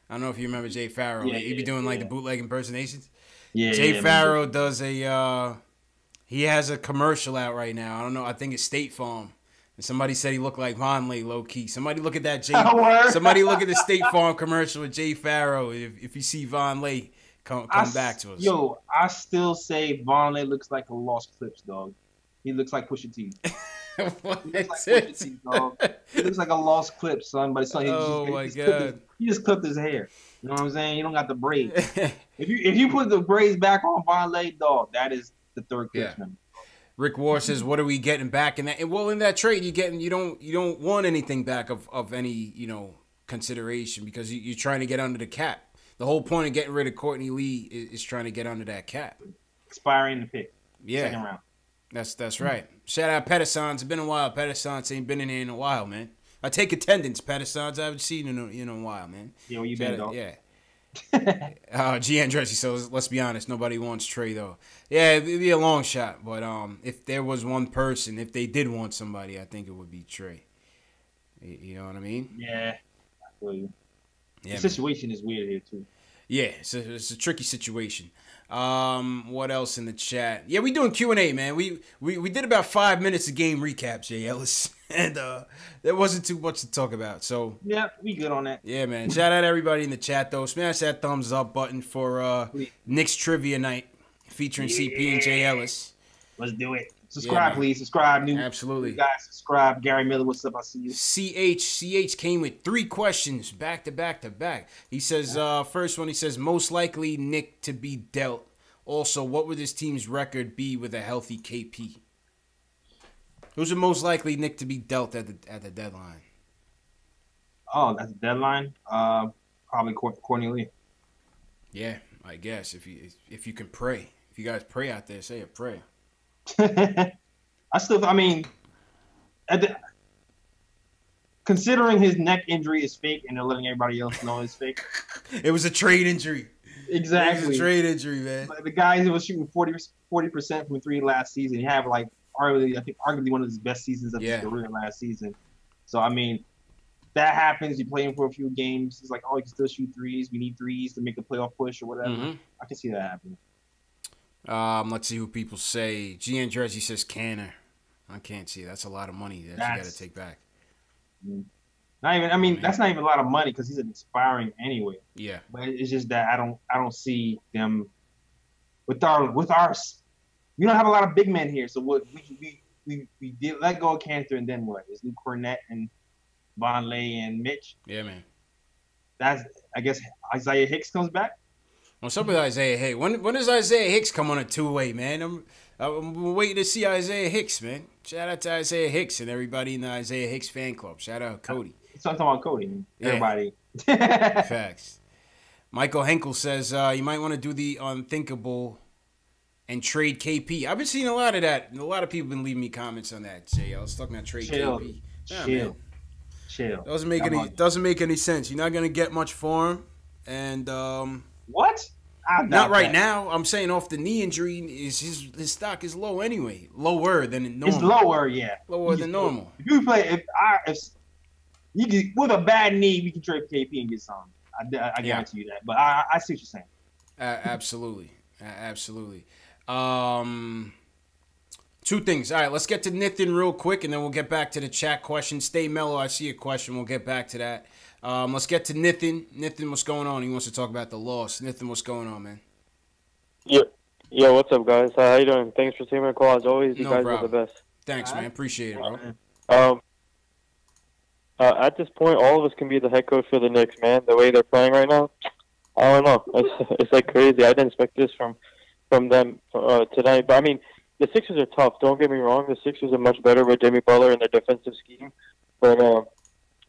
I don't know if you remember Jay Farrell. He'd be doing like the bootleg impersonations. Yeah. Jay Farrell does he has a commercial out right now. I don't know. I think it's State Farm. And somebody said he looked like Vonleh, low key. Somebody look at that somebody look at the State Farm commercial with Jay Farrell. If you see Vonleh, come back to us. Yo, I still say Vonleh looks like a Lost Clips, dog. He looks like Pusha T. He looks like Pusha T, dog. He looks like a Lost Clips, son. But he just clipped his hair. You know what I'm saying? You don't got the braids. if you put the braids back on Vonleh, dog, that is the third Clips member. Rick War says, "What are we getting back in that?" And well, in that trade, you don't want anything back of any consideration because you're trying to get under the cap. The whole point of getting rid of Courtney Lee is trying to get under that cap. Expiring the pick. Yeah, second round. That's right. Shout out Pedersons. It's been a while. Pedersons ain't been in here in a while, man. I take attendance, Pedersons. I haven't seen you in a while, man. Yeah, where you been, dog? Yeah. G. Andretti, so let's be honest, nobody wants Trey though. Yeah, it'd be a long shot, but if there was one person, if they did want somebody, I think it would be Trey. You know what I mean? Yeah, I feel you. Yeah, the situation is weird here too. Yeah, it's a tricky situation. What else in the chat? Yeah, we doing Q&A, man. We did about 5 minutes of game recap, Jay Ellis, and there wasn't too much to talk about. So yeah, we good on that. Yeah, man. Shout out everybody in the chat though. Smash that thumbs up button for Knicks Trivia Night featuring CP and Jay Ellis. Let's do it. Subscribe, please. Subscribe. Absolutely. You guys, subscribe. Gary Miller, what's up? I see you. CH came with 3 questions back to back to back. He says, first one, he says, most likely Nick to be dealt. Also, what would this team's record be with a healthy KP? Who's the most likely Nick to be dealt at the deadline? Oh, that's the deadline? Probably Courtney Lee. Yeah, I guess. If you can pray. If you guys pray out there, say a prayer. Considering his neck injury is fake and they're letting everybody else know it's fake. It was a trade injury. Exactly. It was a trade injury, man. The guy who was shooting 40% from 3 last season, he had arguably one of his best seasons of his career last season. So that happens. You play him for a few games. It's like, oh, you can still shoot threes. We need threes to make the playoff push or whatever. Mm-hmm. I can see that happening. Let's see who people say. GN Jersey says Canner. I can't see. That's a lot of money that you got to take back. That's not even a lot of money because he's expiring anyway. Yeah. But it's just that I don't see them with our. We don't have a lot of big men here. So what we did let go of Cantor and then what? It's Luke Cornett and Vonleh and Mitch. Yeah, man. I guess Isaiah Hicks comes back. What's up with Isaiah Hicks? When does Isaiah Hicks come on a 2-way, man? I'm waiting to see Isaiah Hicks, man. Shout out to Isaiah Hicks and everybody in the Isaiah Hicks fan club. Shout out Cody. So I'm talking about Cody. Everybody. Facts. Michael Henkel says you might want to do the unthinkable and trade KP. I've been seeing a lot of that. A lot of people have been leaving me comments on that. Jay, I was talking about trade KP. Chill. Doesn't make any sense. You're not gonna get much for him. And what? Not right now. I'm saying off the knee injury, his stock is low anyway. Lower than normal. It's lower, yeah. Lower than normal. If you play, with a bad knee, we can trade KP and get some. I guarantee you that. But I see what you're saying. Absolutely. Absolutely. Two things. All right, let's get to Nathan real quick, and then we'll get back to the chat question. Stay mellow. I see a question. We'll get back to that. Let's get to Nathan. Nathan, what's going on? He wants to talk about the loss. Nathan, what's going on, man? Yeah, what's up, guys? How you doing? Thanks for taking my call. As always, you guys are the best. Thanks, man. Appreciate it, bro. At this point, all of us can be the head coach for the Knicks, man. The way they're playing right now, I don't know. It's like crazy. I didn't expect this from them tonight. But, I mean, the Sixers are tough. Don't get me wrong. The Sixers are much better with Jimmy Butler and their defensive scheme. But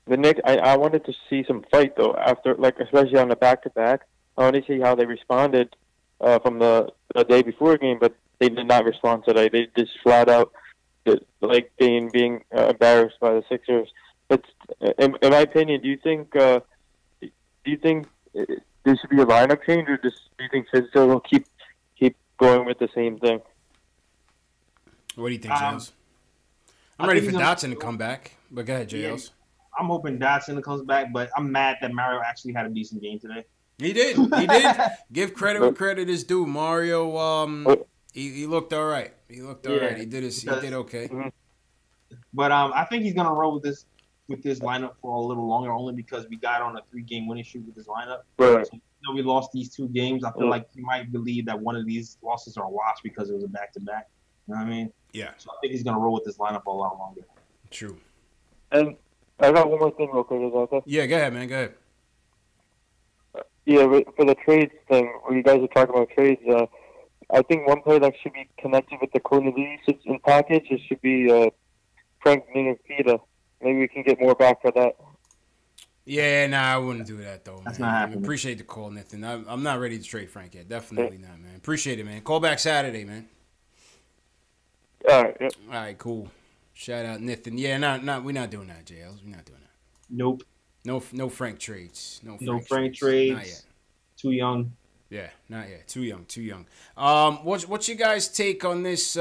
the Knicks, I wanted to see some fight, though, after, like, especially on the back-to-back. I want to see how they responded from the day before the game, but they did not respond today. They just flat out, like, being embarrassed by the Sixers. But in my opinion, do you think there should be a lineup change, or do you think Fizdale will keep going with the same thing? What do you think, JLs? I'm ready for Dotson to come back, but go ahead, JLs. Yeah, I'm hoping Dotson comes back, but I'm mad that Mario actually had a decent game today. He did. Give credit where credit is due. Mario, he looked all right. He did okay. But I think he's gonna roll with this lineup for a little longer, only because we got on a 3-game winning streak with this lineup. Right. So, we lost these 2 games. I feel like he might believe that one of these losses are a wash because it was a back-to-back. You know what I mean? Yeah. So I think he's gonna roll with this lineup for a lot longer. True. And I got one more thing real quick. Is that okay? Yeah, go ahead, man. Go ahead. Yeah, for the trades thing, when you guys are talking about trades, I think one player that should be connected with the Cornelius in package, it should be Frank Ntilikina. Maybe we can get more back for that. Yeah, I wouldn't do that, though, man. That's not happening. Appreciate the call, Nathan. I'm not ready to trade Frank yet. Definitely not, man. Appreciate it, man. Call back Saturday, man. All right. Yep. All right, cool. Shout out Nathan. Yeah, we're not doing that, JLs. We're not doing that. Nope. No Frank trades. No Frank trades. Not yet. Too young. Yeah, not yet. Too young. What's your guys' take on this?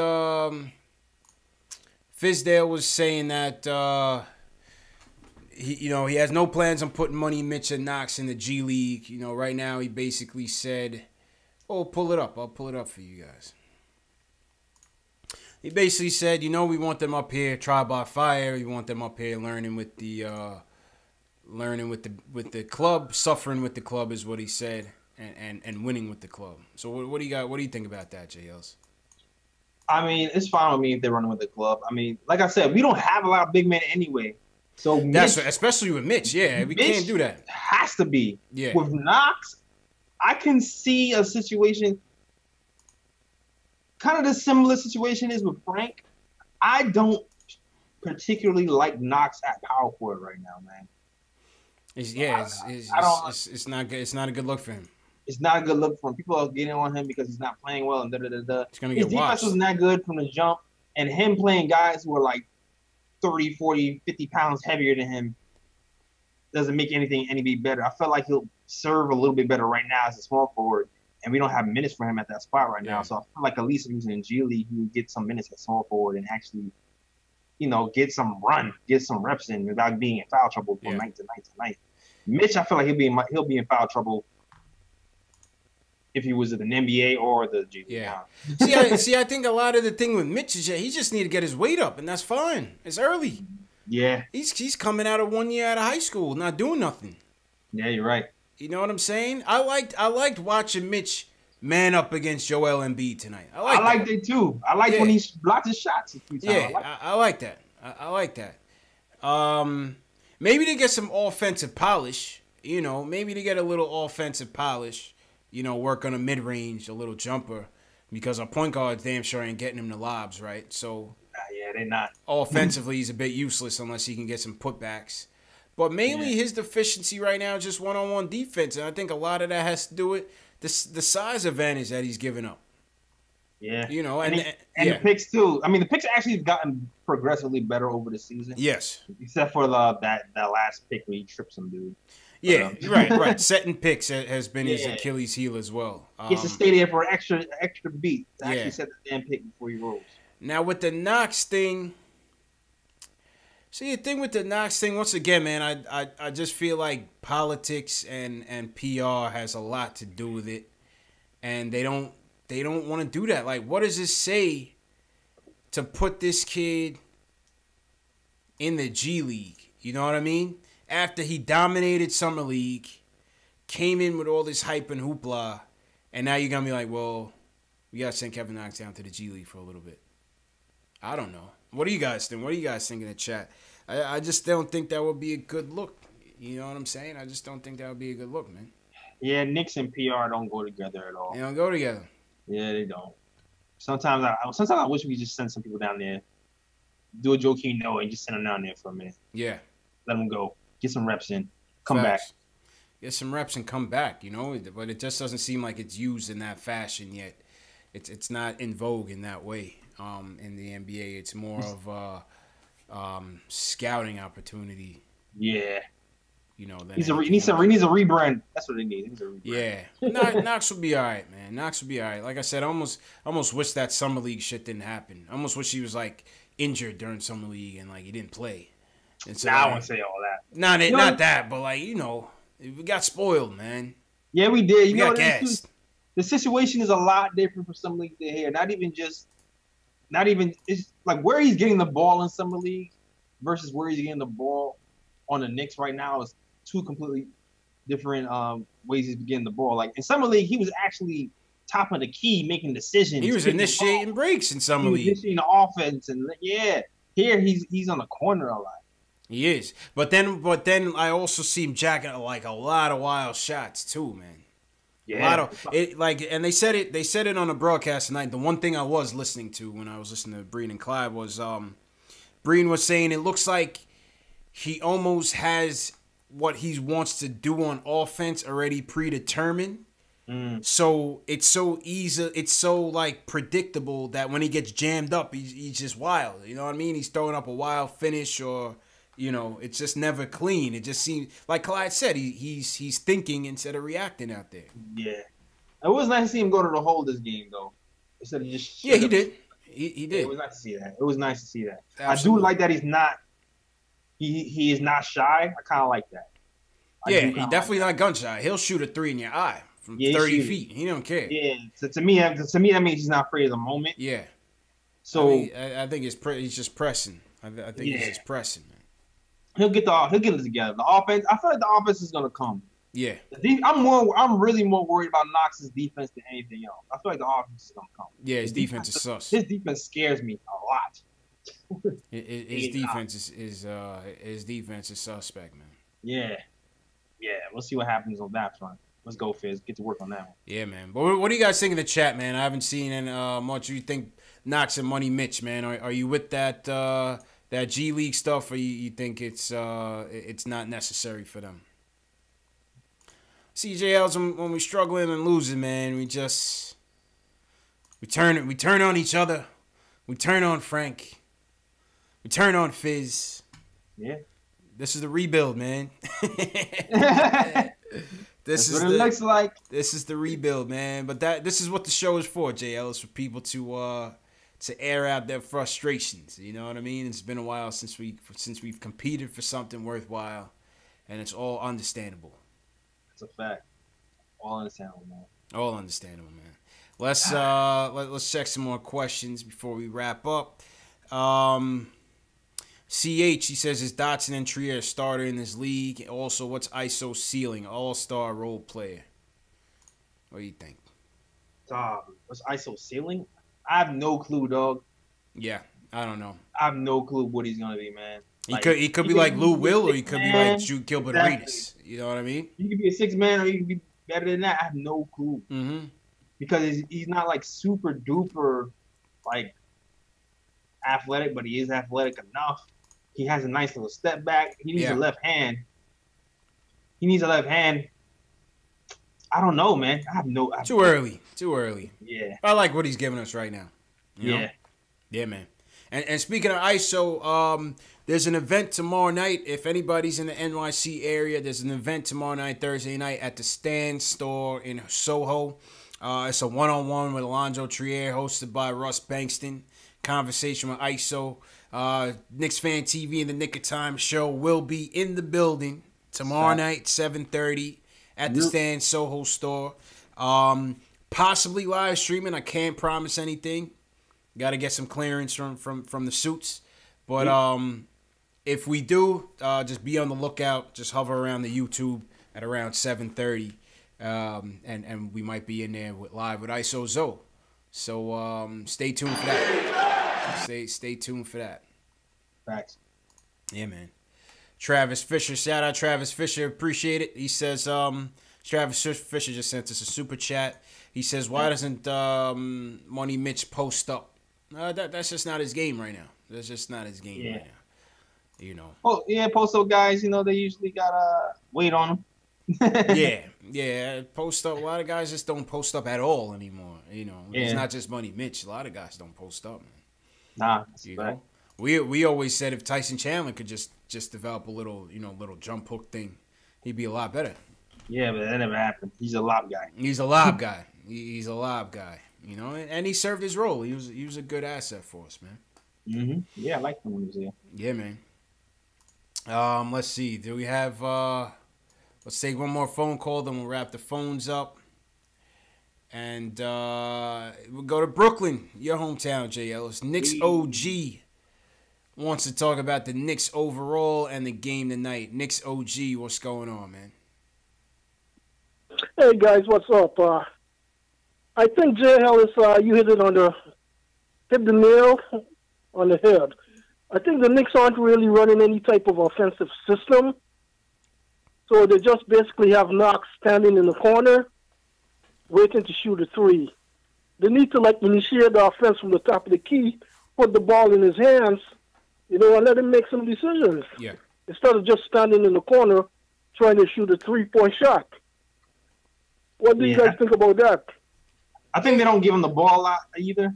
Fizdale was saying that he has no plans on putting Money Mitch and Knox in the G League. Right now he basically said, "Oh, pull it up. I'll pull it up for you guys." He basically said, we want them up here, trial by fire. We want them up here learning with the club, suffering with the club is what he said, and winning with the club. So what do you got? What do you think about that, JLs? I mean, it's fine with me if they're running with the club. I mean, like I said, we don't have a lot of big men anyway. So that's especially with Mitch. Yeah, we can't do that. Has to be. Yeah. With Knox, I can see a situation. Kind of the similar situation is with Frank. I don't particularly like Knox at power forward right now, man. It's not good. It's not a good look for him. It's not a good look for him. People are getting on him because he's not playing well and da-da-da-da. It's gonna get His defense was not good from the jump, and him playing guys who are like 30, 40, 50 pounds heavier than him doesn't make anything any bit better. I felt like he'll serve a little bit better right now as a small forward, and we don't have minutes for him at that spot right now. So I feel like at least if he was in G League, he would get some minutes at small forward and actually, get some reps in without being in foul trouble from night to night. Mitch, I feel like he'll be in foul trouble if he was in an NBA or the G League. Yeah. See, I think a lot of the thing with Mitch is he just need to get his weight up, and that's fine. It's early. Yeah. He's coming out of 1 year out of high school, not doing nothing. Yeah, you're right. You know what I'm saying? I liked watching Mitch man up against Joel Embiid tonight. I liked it too. I like when he blocked his shots. I like that. I like that. Maybe to get some offensive polish. Maybe to get a little offensive polish. Work on a mid-range, a little jumper, because our point guard damn sure ain't getting him the lobs, right? So yeah, they're not. Offensively, he's a bit useless unless he can get some putbacks. But mainly his deficiency right now is just one-on-one defense, and I think a lot of that has to do with the size advantage that he's giving up. Yeah. And the picks too. I mean, the picks actually have gotten progressively better over the season. Yes. Except for that last pick where he tripped some dude. Yeah, right. Setting picks has been his Achilles heel as well. He has to stay there for extra beat to actually set the damn pick before he rolls. Now with the Knox thing, See, the thing with the Knox thing, once again, man, I just feel like politics and PR has a lot to do with it, and they don't want to do that. Like, what does it say to put this kid in the G League? You know what I mean? After he dominated Summer League, came in with all this hype and hoopla, and now you're gonna be like, well, we gotta send Kevin Knox down to the G League for a little bit. I don't know. What do you guys think? What do you guys think in the chat? I just don't think that would be a good look. You know what I'm saying? I just don't think that would be a good look, man. Yeah, Knicks and PR don't go together at all. They don't go together. Yeah, they don't. Sometimes I wish we could just send some people down there, do a Joakim Noah and just send them down there for a minute. Yeah. Let them go. Get some reps in. Come back. Get some reps and come back, you know? But it just doesn't seem like it's used in that fashion yet. It's not in vogue in that way in the NBA. It's more of a scouting opportunity. Yeah. You know, he needs a rebrand. That's what he needs. Yeah. Knox will be all right, man. Knox will be all right. Like I said, I almost wish that Summer League shit didn't happen. I almost wish he was, like, injured during Summer League and, like, he didn't play. And so, I wouldn't say all that. Not that, but, like, you know, we got spoiled, man. Yeah, we did. We got gassed. The situation is a lot different for Summer League to here. It's like where he's getting the ball in Summer League versus where he's getting the ball on the Knicks right now is two completely different ways he's getting the ball. Like in Summer League, he was actually top of the key, making decisions. He was initiating breaks in Summer League. Initiating the offense, and here he's on the corner a lot. He is, but then I also see him jacking like a lot of wild shots too, man. Yeah, and they said it on the broadcast tonight. The one thing I was listening to when I was listening to Breen and Clyde was Breen was saying it looks like he almost has what he wants to do on offense already predetermined. So it's so easy, it's so like predictable that when he gets jammed up, he's just wild. You know what I mean? He's throwing up a wild finish, or you know, it's just never clean. It just seems like Clyde said he's thinking instead of reacting out there. Yeah, it was nice to see him go to the hole this game though, instead of just he did. He did. Yeah, it was nice to see that. It was nice to see that. Absolutely. I do like that he's not. He is not shy. I kind of like that. He definitely not gun shy. He'll shoot a 3 in your eye from 30 feet. He don't care. Yeah. So to me, that means he's not afraid of the moment. Yeah. So I think he's just pressing. I think he's just pressing, man. He'll get it together. The offense. I feel like the offense is gonna come. Yeah. I'm really more worried about Knox's defense than anything else. I feel like the offense is gonna come. Yeah, his defense is sus. His defense scares me a lot. His defense is suspect, man. Yeah. We'll see what happens on that front. Let's go, Fizz. Get to work on that one. Yeah, man. But what do you guys think in the chat, man? I haven't seen much. You think Knox and Money Mitch, man? Are you with that G League stuff, or you think it's not necessary for them? CJLs, when we're struggling and losing, man, we turn on each other. We turn on Frank. We turn on Fizz. Yeah. This is the rebuild, man. This is what it looks like. This is the rebuild, man. But this is what the show is for, JL. It's for people to air out their frustrations. You know what I mean? It's been a while since we've competed for something worthwhile, and it's all understandable. It's a fact. All understandable, man. All understandable, man. Let's check some more questions before we wrap up. CH, he says, is Dotson and Trier a starter in this league? Also, what's ISO ceiling? All-star role player. What do you think? What's ISO ceiling? I have no clue, dog. Yeah, I don't know. I have no clue what he's gonna be, man. He could be like Lou Will, or he could be like Jude Gilbert Arenas. You know what I mean? He could be a 6-man, or he could be better than that. I have no clue. Mm-hmm. Because he's not like super duper like athletic, but he is athletic enough. He has a nice little step back. He needs a left hand. I don't know, man. Too early. Yeah. I like what he's giving us right now. You know? Yeah, man. And speaking of ISO, there's an event tomorrow night. If anybody's in the NYC area, there's an event tomorrow night, Thursday night, at the Stand store in Soho. It's a one-on-one with Alonzo Trier, hosted by Russ Bankston. conversation with ISO. Knicks Fan TV and the Nick of Time show will be in the building tomorrow night, 7:30 at the Stand Soho store. Possibly live streaming. I can't promise anything. Got to get some clearance from the suits. But if we do, just be on the lookout. Just hover around the YouTube at around 7:30. And we might be in there live with ISO Zoe. So stay tuned for that. Stay tuned for that. Facts. Yeah, man. Travis Fisher, shout out Travis Fisher, appreciate it. He says, Travis Fisher just sent us a super chat. He says, why doesn't Money Mitch post up? That's just not his game right now. That's just not his game right now. You know. Oh yeah, post up guys. You know they usually gotta wait on them. yeah. Post up. A lot of guys just don't post up at all anymore. You know, it's not just Money Mitch. A lot of guys don't post up, man. Nah, you know. We always said if Tyson Chandler could just develop a little jump hook thing, he'd be a lot better. Yeah, but that never happened. He's a lob guy. He's a lob guy. He's a lob guy. You know, and he served his role. He was a good asset for us, man. Mm-hmm. Yeah, I liked him when he was there. Yeah, man. Let's see. Do we have? Let's take one more phone call, then we'll wrap the phones up. And we'll go to Brooklyn, your hometown, JL. It's Knicks OG wants to talk about the Knicks overall and the game tonight. Knicks OG, what's going on, man? Hey, guys, what's up? I think JL, you hit the nail on the head. I think the Knicks aren't really running any type of offensive system. So they just basically have Knox standing in the corner, waiting to shoot a three. They need to initiate the offense from the top of the key, put the ball in his hands, and let him make some decisions. Yeah. Instead of just standing in the corner trying to shoot a 3-point shot. What do you guys think about that? I think they don't give him the ball a lot either.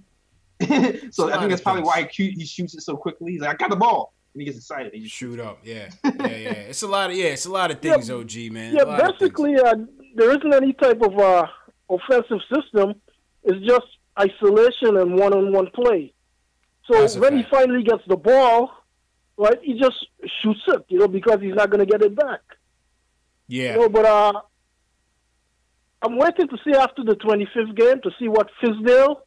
So I think that's probably why he shoots it so quickly. He's like, I got the ball. And he gets excited. He just shoot up. Yeah. It's a lot of things, OG, man. Yeah, basically, there isn't any type of offensive system. It's just isolation and one-on-one play. So when he finally gets the ball, right, he just shoots it, because he's not going to get it back. Yeah. But I'm waiting to see after the 25th game to see what Fizdale,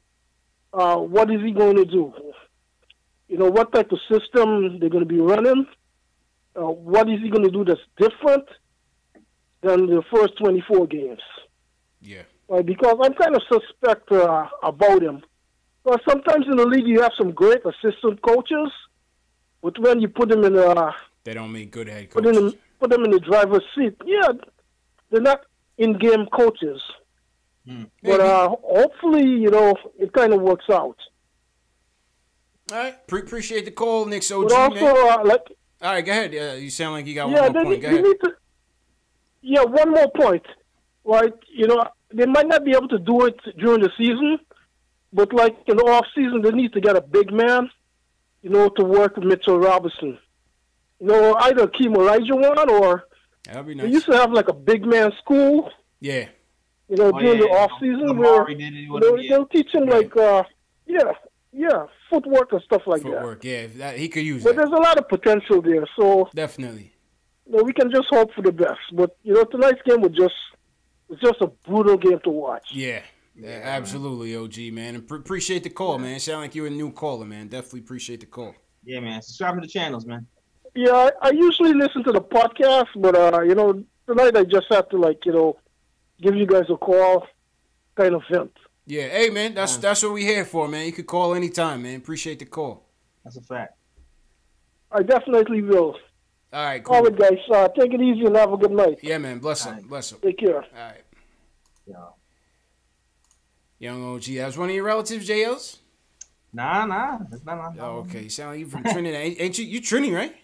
what is he going to do? What type of system they're going to be running? What is he going to do that's different than the first 24 games? Yeah. Right, because I'm kind of suspect about him. Well, sometimes in the league you have some great assistant coaches, but when you put them in they don't make good head coaches. Put them in the driver's seat. Yeah, they're not in-game coaches. But hopefully, it kind of works out. All right. Appreciate the call, Knicks OG, but also, man. All right, go ahead. You sound like you got one more point. Go ahead. One more point. Right? They might not be able to do it during the season, but in the off-season, they need to get a big man, to work with Mitchell Robinson. Either Keem Olajuwon or that'd be nice. They used to have a big man school. Yeah. During the off-season where they'll teach him footwork and stuff like that. Footwork, yeah, he could use but there's a lot of potential there, so definitely. We can just hope for the best. But tonight's game was just a brutal game to watch. Yeah, absolutely, OG, man. And appreciate the call, man. Sound like you're a new caller, man. Definitely appreciate the call. Yeah, man. Subscribe to the channels, man. Yeah, I usually listen to the podcast, but tonight I just have to give you guys a call, kind of vent. Yeah, hey man, that's what we here for, man. You could call anytime, man. Appreciate the call. That's a fact. I definitely will. All right, cool. All right, guys. Take it easy and have a good night. Yeah, man. Bless him. Bless him. Take care. All right. Yeah. Young OG, that was one of your relatives, JL's? Nah. That's not. Oh, okay. You sound like you from Trinidad. Ain't you? You Trini, right?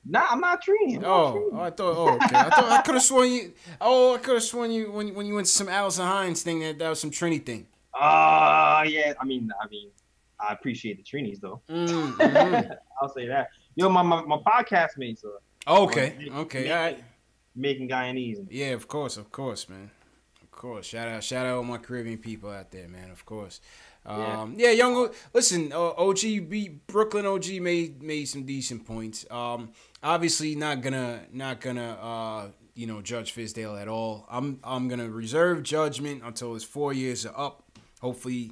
Nah, I'm not Trini. I thought. Oh, okay. I could have sworn you. Oh, I could have sworn you when you went to some Allison Hines thing that was some Trini thing. Yeah. I mean, I appreciate the Trinis though. I'll say that. My podcast mates are. Okay. All right. Making Guyanese. Yeah, of course, man. Of course. Shout out all my Caribbean people out there, man. Of course. Yeah, young. Listen, OG beat Brooklyn. OG made some decent points. Obviously not gonna judge Fizdale at all. I'm gonna reserve judgment until his 4 years are up. Hopefully,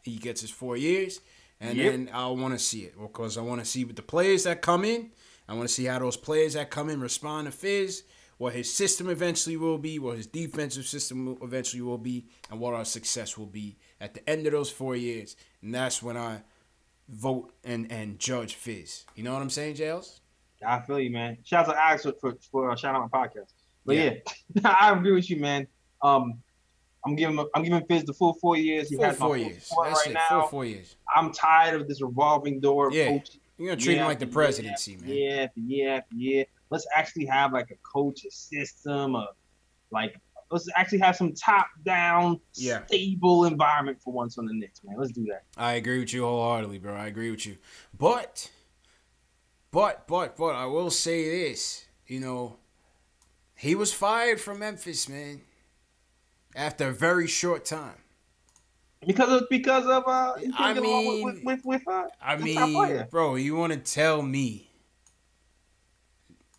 he gets his 4 years, and then I want to see it because I want to see what the players that come in. I want to see how those players that come in respond to Fizz, what his system eventually will be, what his defensive system eventually will be, and what our success will be at the end of those 4 years. And that's when I vote and judge Fizz. You know what I'm saying, Jails? I feel you, man. Shout out to Alex for shouting out my podcast. But yeah, I agree with you, man. I'm giving Fizz the full 4 years. He has 4 years. That's it. Full 4 years. I'm tired of this revolving door of coaching. You're gonna treat him like the presidency, man. Yeah. Let's actually have like a coach, a system, let's actually have some top-down, stable environment for once on the Knicks, man. Let's do that. I agree with you wholeheartedly, bro. I agree with you. But I will say this, he was fired from Memphis, man, after a very short time. Because of bro, you want to tell me?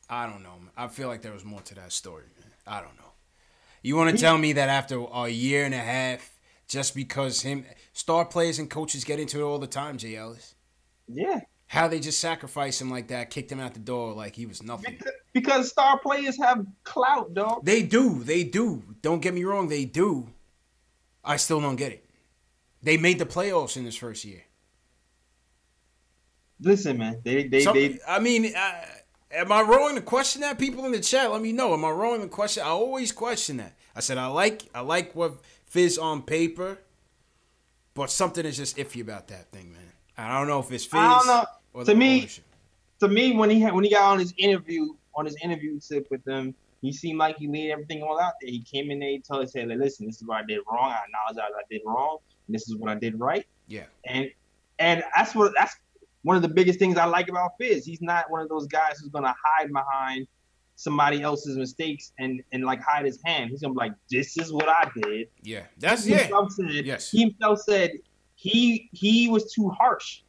I don't know. I feel like there was more to that story, man. I don't know. You want to tell me that after a year and a half, just because star players and coaches get into it all the time, Jay Ellis? Yeah. How they just sacrificed him like that, kicked him out the door like he was nothing. Because star players have clout, dog. They do. Don't get me wrong, they do. I still don't get it. They made the playoffs in his first year. Listen, man. Am I wrong to question that? People in the chat, let me know. Am I wrong to question? I always question that. I said I like what Fizz on paper, but something is just iffy about that thing, man. I don't know if it's Fizz. I don't know. Or to me, when he got on his interview tip with them, he seemed like he laid everything all out there. He came in there, he said, "Listen, this is what I did wrong. I acknowledge that I did wrong. And this is what I did right." Yeah. And that's one of the biggest things I like about Fizz. He's not one of those guys who's gonna hide behind somebody else's mistakes and like hide his hand. He's gonna be like, "This is what I did." Yeah. He himself said he was too harsh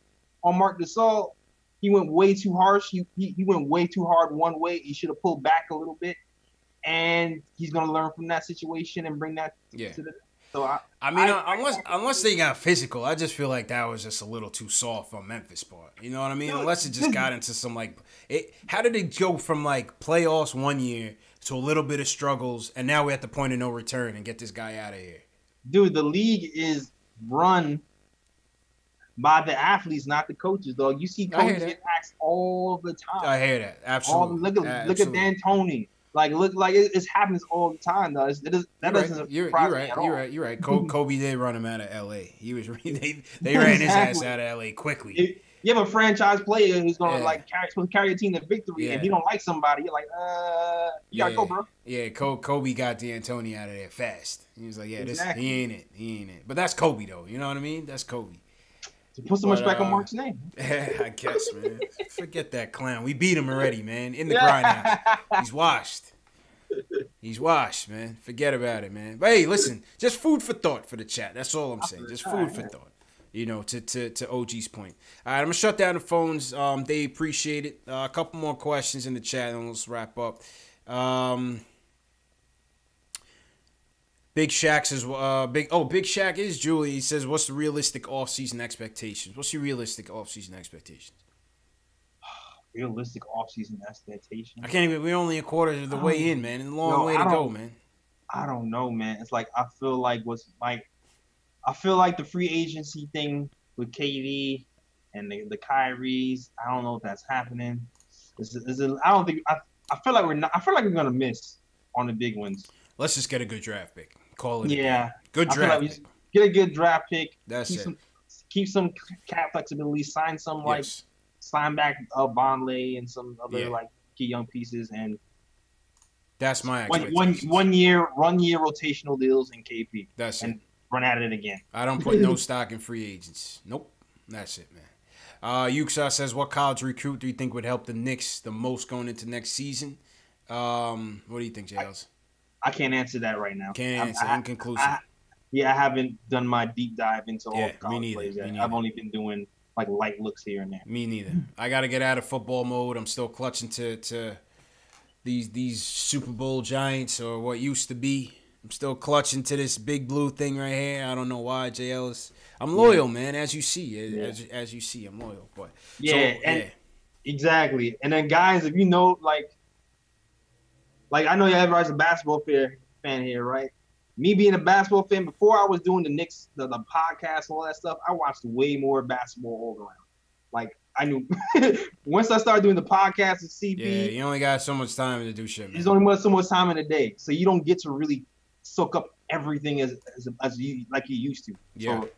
on Marc Gasol. He went way too harsh. He went way too hard one way. He should have pulled back a little bit. And he's gonna learn from that situation and bring that to the. So unless they got physical, I just feel like that was just a little too soft on Memphis part. You know what I mean? Unless it just got into some how did it go from playoffs 1 year to a little bit of struggles, and now we're at the point of no return and get this guy out of here? Dude, the league is run by the athletes, not the coaches, dog. You see coaches get asked all the time. I hear that. Absolutely. Look at D'Antoni. It happens all the time, though. That doesn't surprise me at all. You're right. Kobe did run him out of L.A. He was they ran his ass out of L.A. quickly. You have a franchise player who's gonna carry a team to victory, and he don't like somebody. You're like, you gotta go, bro. Yeah, Kobe got D'Antoni out of there fast. He was like, he ain't it. But that's Kobe, though. You know what I mean? That's Kobe. To put some respect on Mark's name. I guess, man. Forget that clown. We beat him already, man. In the grind out. He's washed. He's washed, man. Forget about it, man. But hey, listen, just food for thought for the chat. That's all I'm saying. Just food for thought. To OG's point. All right, I'm going to shut down the phones. They appreciate it. A couple more questions in the chat, and let's wrap up. Big Shaq says, Big Shaq is Julie. He says, what's the realistic offseason expectations? What's your realistic offseason expectations? Realistic offseason expectations? I can't even, we're only a quarter of the way in, man. It's a long way to go, man. I don't know, man. It's like, I feel like the free agency thing with KD and the Kyries, I don't know if that's happening. I feel like we're going to miss on the big ones. Let's just get a good draft pick. Call it. Yeah. Good draft pick. Get a good draft pick. That's keep some cap flexibility. Sign some sign back Bonley and some other key young pieces, and that's my expectations. One year rotational deals in KP. That's it. Run at it again. I don't put no stock in free agents. Nope. That's it, man. Yuxa says, what college recruit do you think would help the Knicks the most going into next season? What do you think, Jails? I can't answer that right now. Can't answer. Inconclusive. Yeah, I haven't done my deep dive into all the Me college neither. players yet. Me neither. I've only been doing like light looks here and there. Me neither. I got to get out of football mode. I'm still clutching to these Super Bowl Giants, or what used to be. I'm still clutching to this big blue thing right here. I don't know why, JL is. I'm loyal, man. As you see, as you see, I'm loyal. But exactly. And then guys, if you know, like I know everybody's a basketball fan here, right? Me being a basketball fan, before I was doing the Knicks, the podcast, all that stuff, I watched way more basketball all around. Like, I knew once I started doing the podcast with CP. Yeah, you only got so much time to do shit, man. There's only so much time in a day. So you don't get to really soak up everything as you like you used to. Yeah. So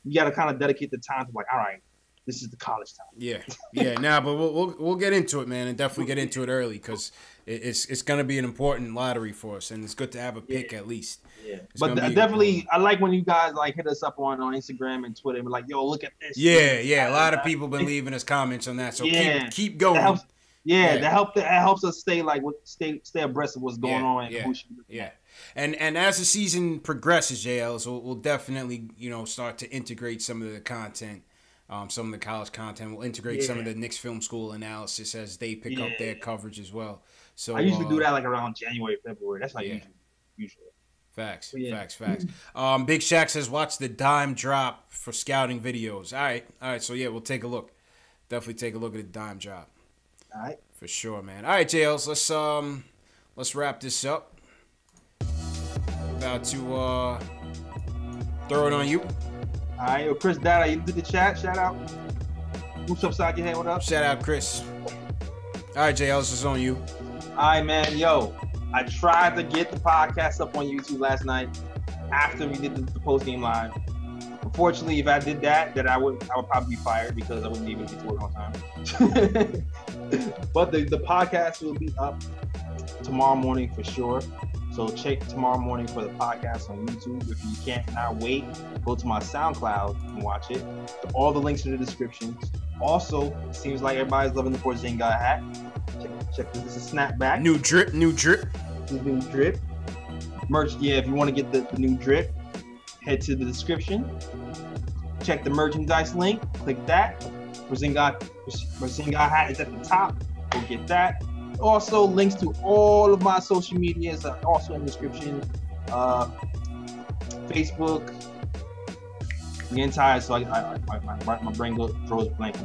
you got to kind of dedicate the time to like, all right, this is the college time. Yeah. Nah, but we'll get into it, man, and definitely get into it early, because it's gonna be an important lottery for us, and it's good to have a pick at least. Yeah, but definitely, I like when you guys like hit us up on Instagram and Twitter and be like, "Yo, look at this." Yeah. A lot of people been leaving us comments on that, so keep going. That helps us stay abreast of what's going on. And as the season progresses, JL, so we'll definitely start to integrate some of the content. Some of the college content. We'll integrate some of the Knicks Film School analysis as they pick up their coverage as well. So I usually do that like around January, February. That's not usually. Facts. Big Shaq says, watch the dime drop for scouting videos. All right. So we'll take a look. Definitely take a look at the dime drop. All right. For sure, man. All right, JLs, let's wrap this up. About to throw it on you. All right, yo, Chris Dada, you did the chat. Shout out. Who's upside your head? What up? Shout out, Chris. All right, JL, this is on you. All right, man. Yo, I tried to get the podcast up on YouTube last night after we did the post game live. Unfortunately, if I did that, then I would probably be fired because I wouldn't be able to get to work on time. But the podcast will be up tomorrow morning for sure. So check tomorrow morning for the podcast on YouTube. If you can't now wait, go to my SoundCloud and watch it. All the links in the description. Also, seems like everybody's loving the Porzingis hat. Check this. This is a snapback. New drip. The new drip. Merch, if you want to get the new drip, head to the description. Check the merchandise link. Click that. Porzingis hat is at the top. Go get that. Also, links to all of my social medias are also in the description. Facebook, the entire, so my brain throws blank.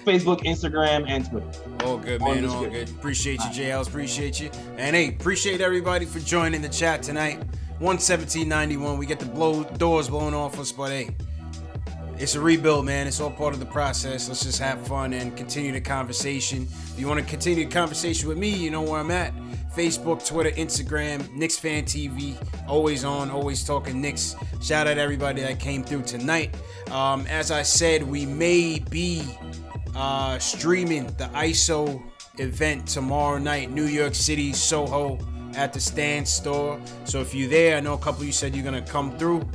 Facebook, Instagram, and Twitter. All good, man. All good. Appreciate you, JLs. Appreciate you. And hey, appreciate everybody for joining the chat tonight. 117.91. We get the doors blown off us, but hey, it's a rebuild, man. It's all part of the process. Let's just have fun and continue the conversation. If you want to continue the conversation with me, you know where I'm at. Facebook, Twitter, Instagram, KnicksFanTV. Always on, always talking Knicks. Shout out to everybody that came through tonight. As I said, we may be streaming the ISO event tomorrow night, New York City, Soho, at the Stand store. So if you're there, I know a couple of you said you're going to come through,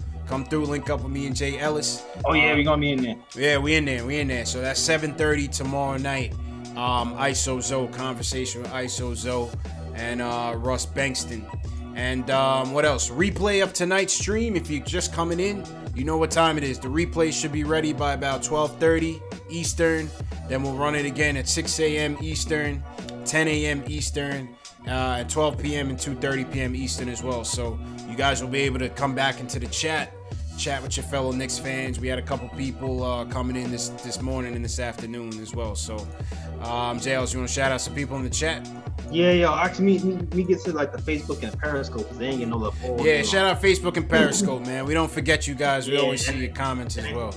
link up with me and Jay Ellis. Oh, yeah, we're going to be in there. Yeah, we in there. So that's 7:30 tomorrow night. ISO Zoe, conversation with ISO Zoe and Russ Bankston. And what else? Replay of tonight's stream. If you're just coming in, you know what time it is. The replay should be ready by about 12:30 Eastern. Then we'll run it again at 6 a.m. Eastern, 10 a.m. Eastern, at 12 p.m. and 2:30 p.m. Eastern as well. So you guys will be able to come back into the chat with your fellow Knicks fans. We had a couple people coming in this morning and this afternoon as well. So, JLs, you want to shout out some people in the chat? Yeah, actually, me get to like the Facebook and Periscope because they ain't getting no love. Yeah, shout out Facebook and Periscope, man. We don't forget you guys. We always see your comments as well.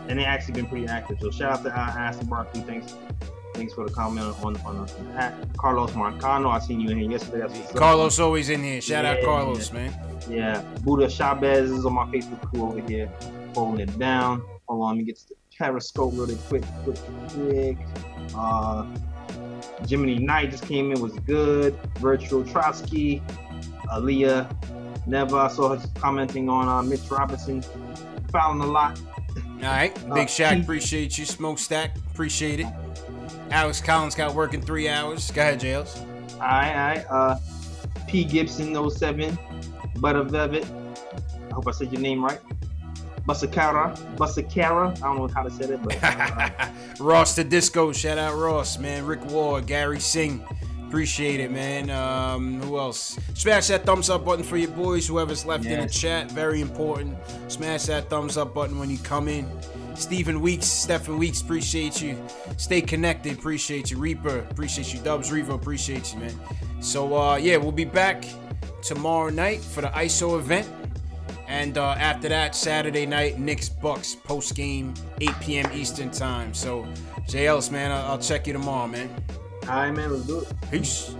And they actually been pretty active. So shout out to Aston Barkley. Thanks for the comment on the hat. Carlos Marcano, I seen you in here yesterday. Carlos always in here. Shout out Carlos, man. Yeah, Buddha Chavez is on my Facebook crew over here, holding it down. Hold on, let me get to the Periscope really quick. Jiminy Knight just came in, was good. Virtual Trotsky, Aaliyah, Neva. I saw her commenting on Mitch Robinson, fouling a lot. All right, Big Shaq, appreciate you. Smokestack, appreciate it. Alex Collins got working 3 hours. Go ahead, Jails. All right. P. Gibson 07, Butter Velvet, I hope I said your name right. Basakara. I don't know how to say it, but Ross the Disco. Shout out Ross, man. Rick Ward, Gary Singh. Appreciate it, man. Who else? Smash that thumbs up button for your boys, whoever's left in the chat. Very important. Smash that thumbs up button when you come in. Stephen Weeks, appreciate you. Stay connected, appreciate you. Reaper, appreciate you. Dubs, Revo, appreciate you, man. So, yeah, we'll be back tomorrow night for the ISO event. And after that, Saturday night, Knicks Bucks post game, 8 p.m. Eastern time. So, Jay Ellis, man, I'll check you tomorrow, man. All right, man, let's do it. Peace.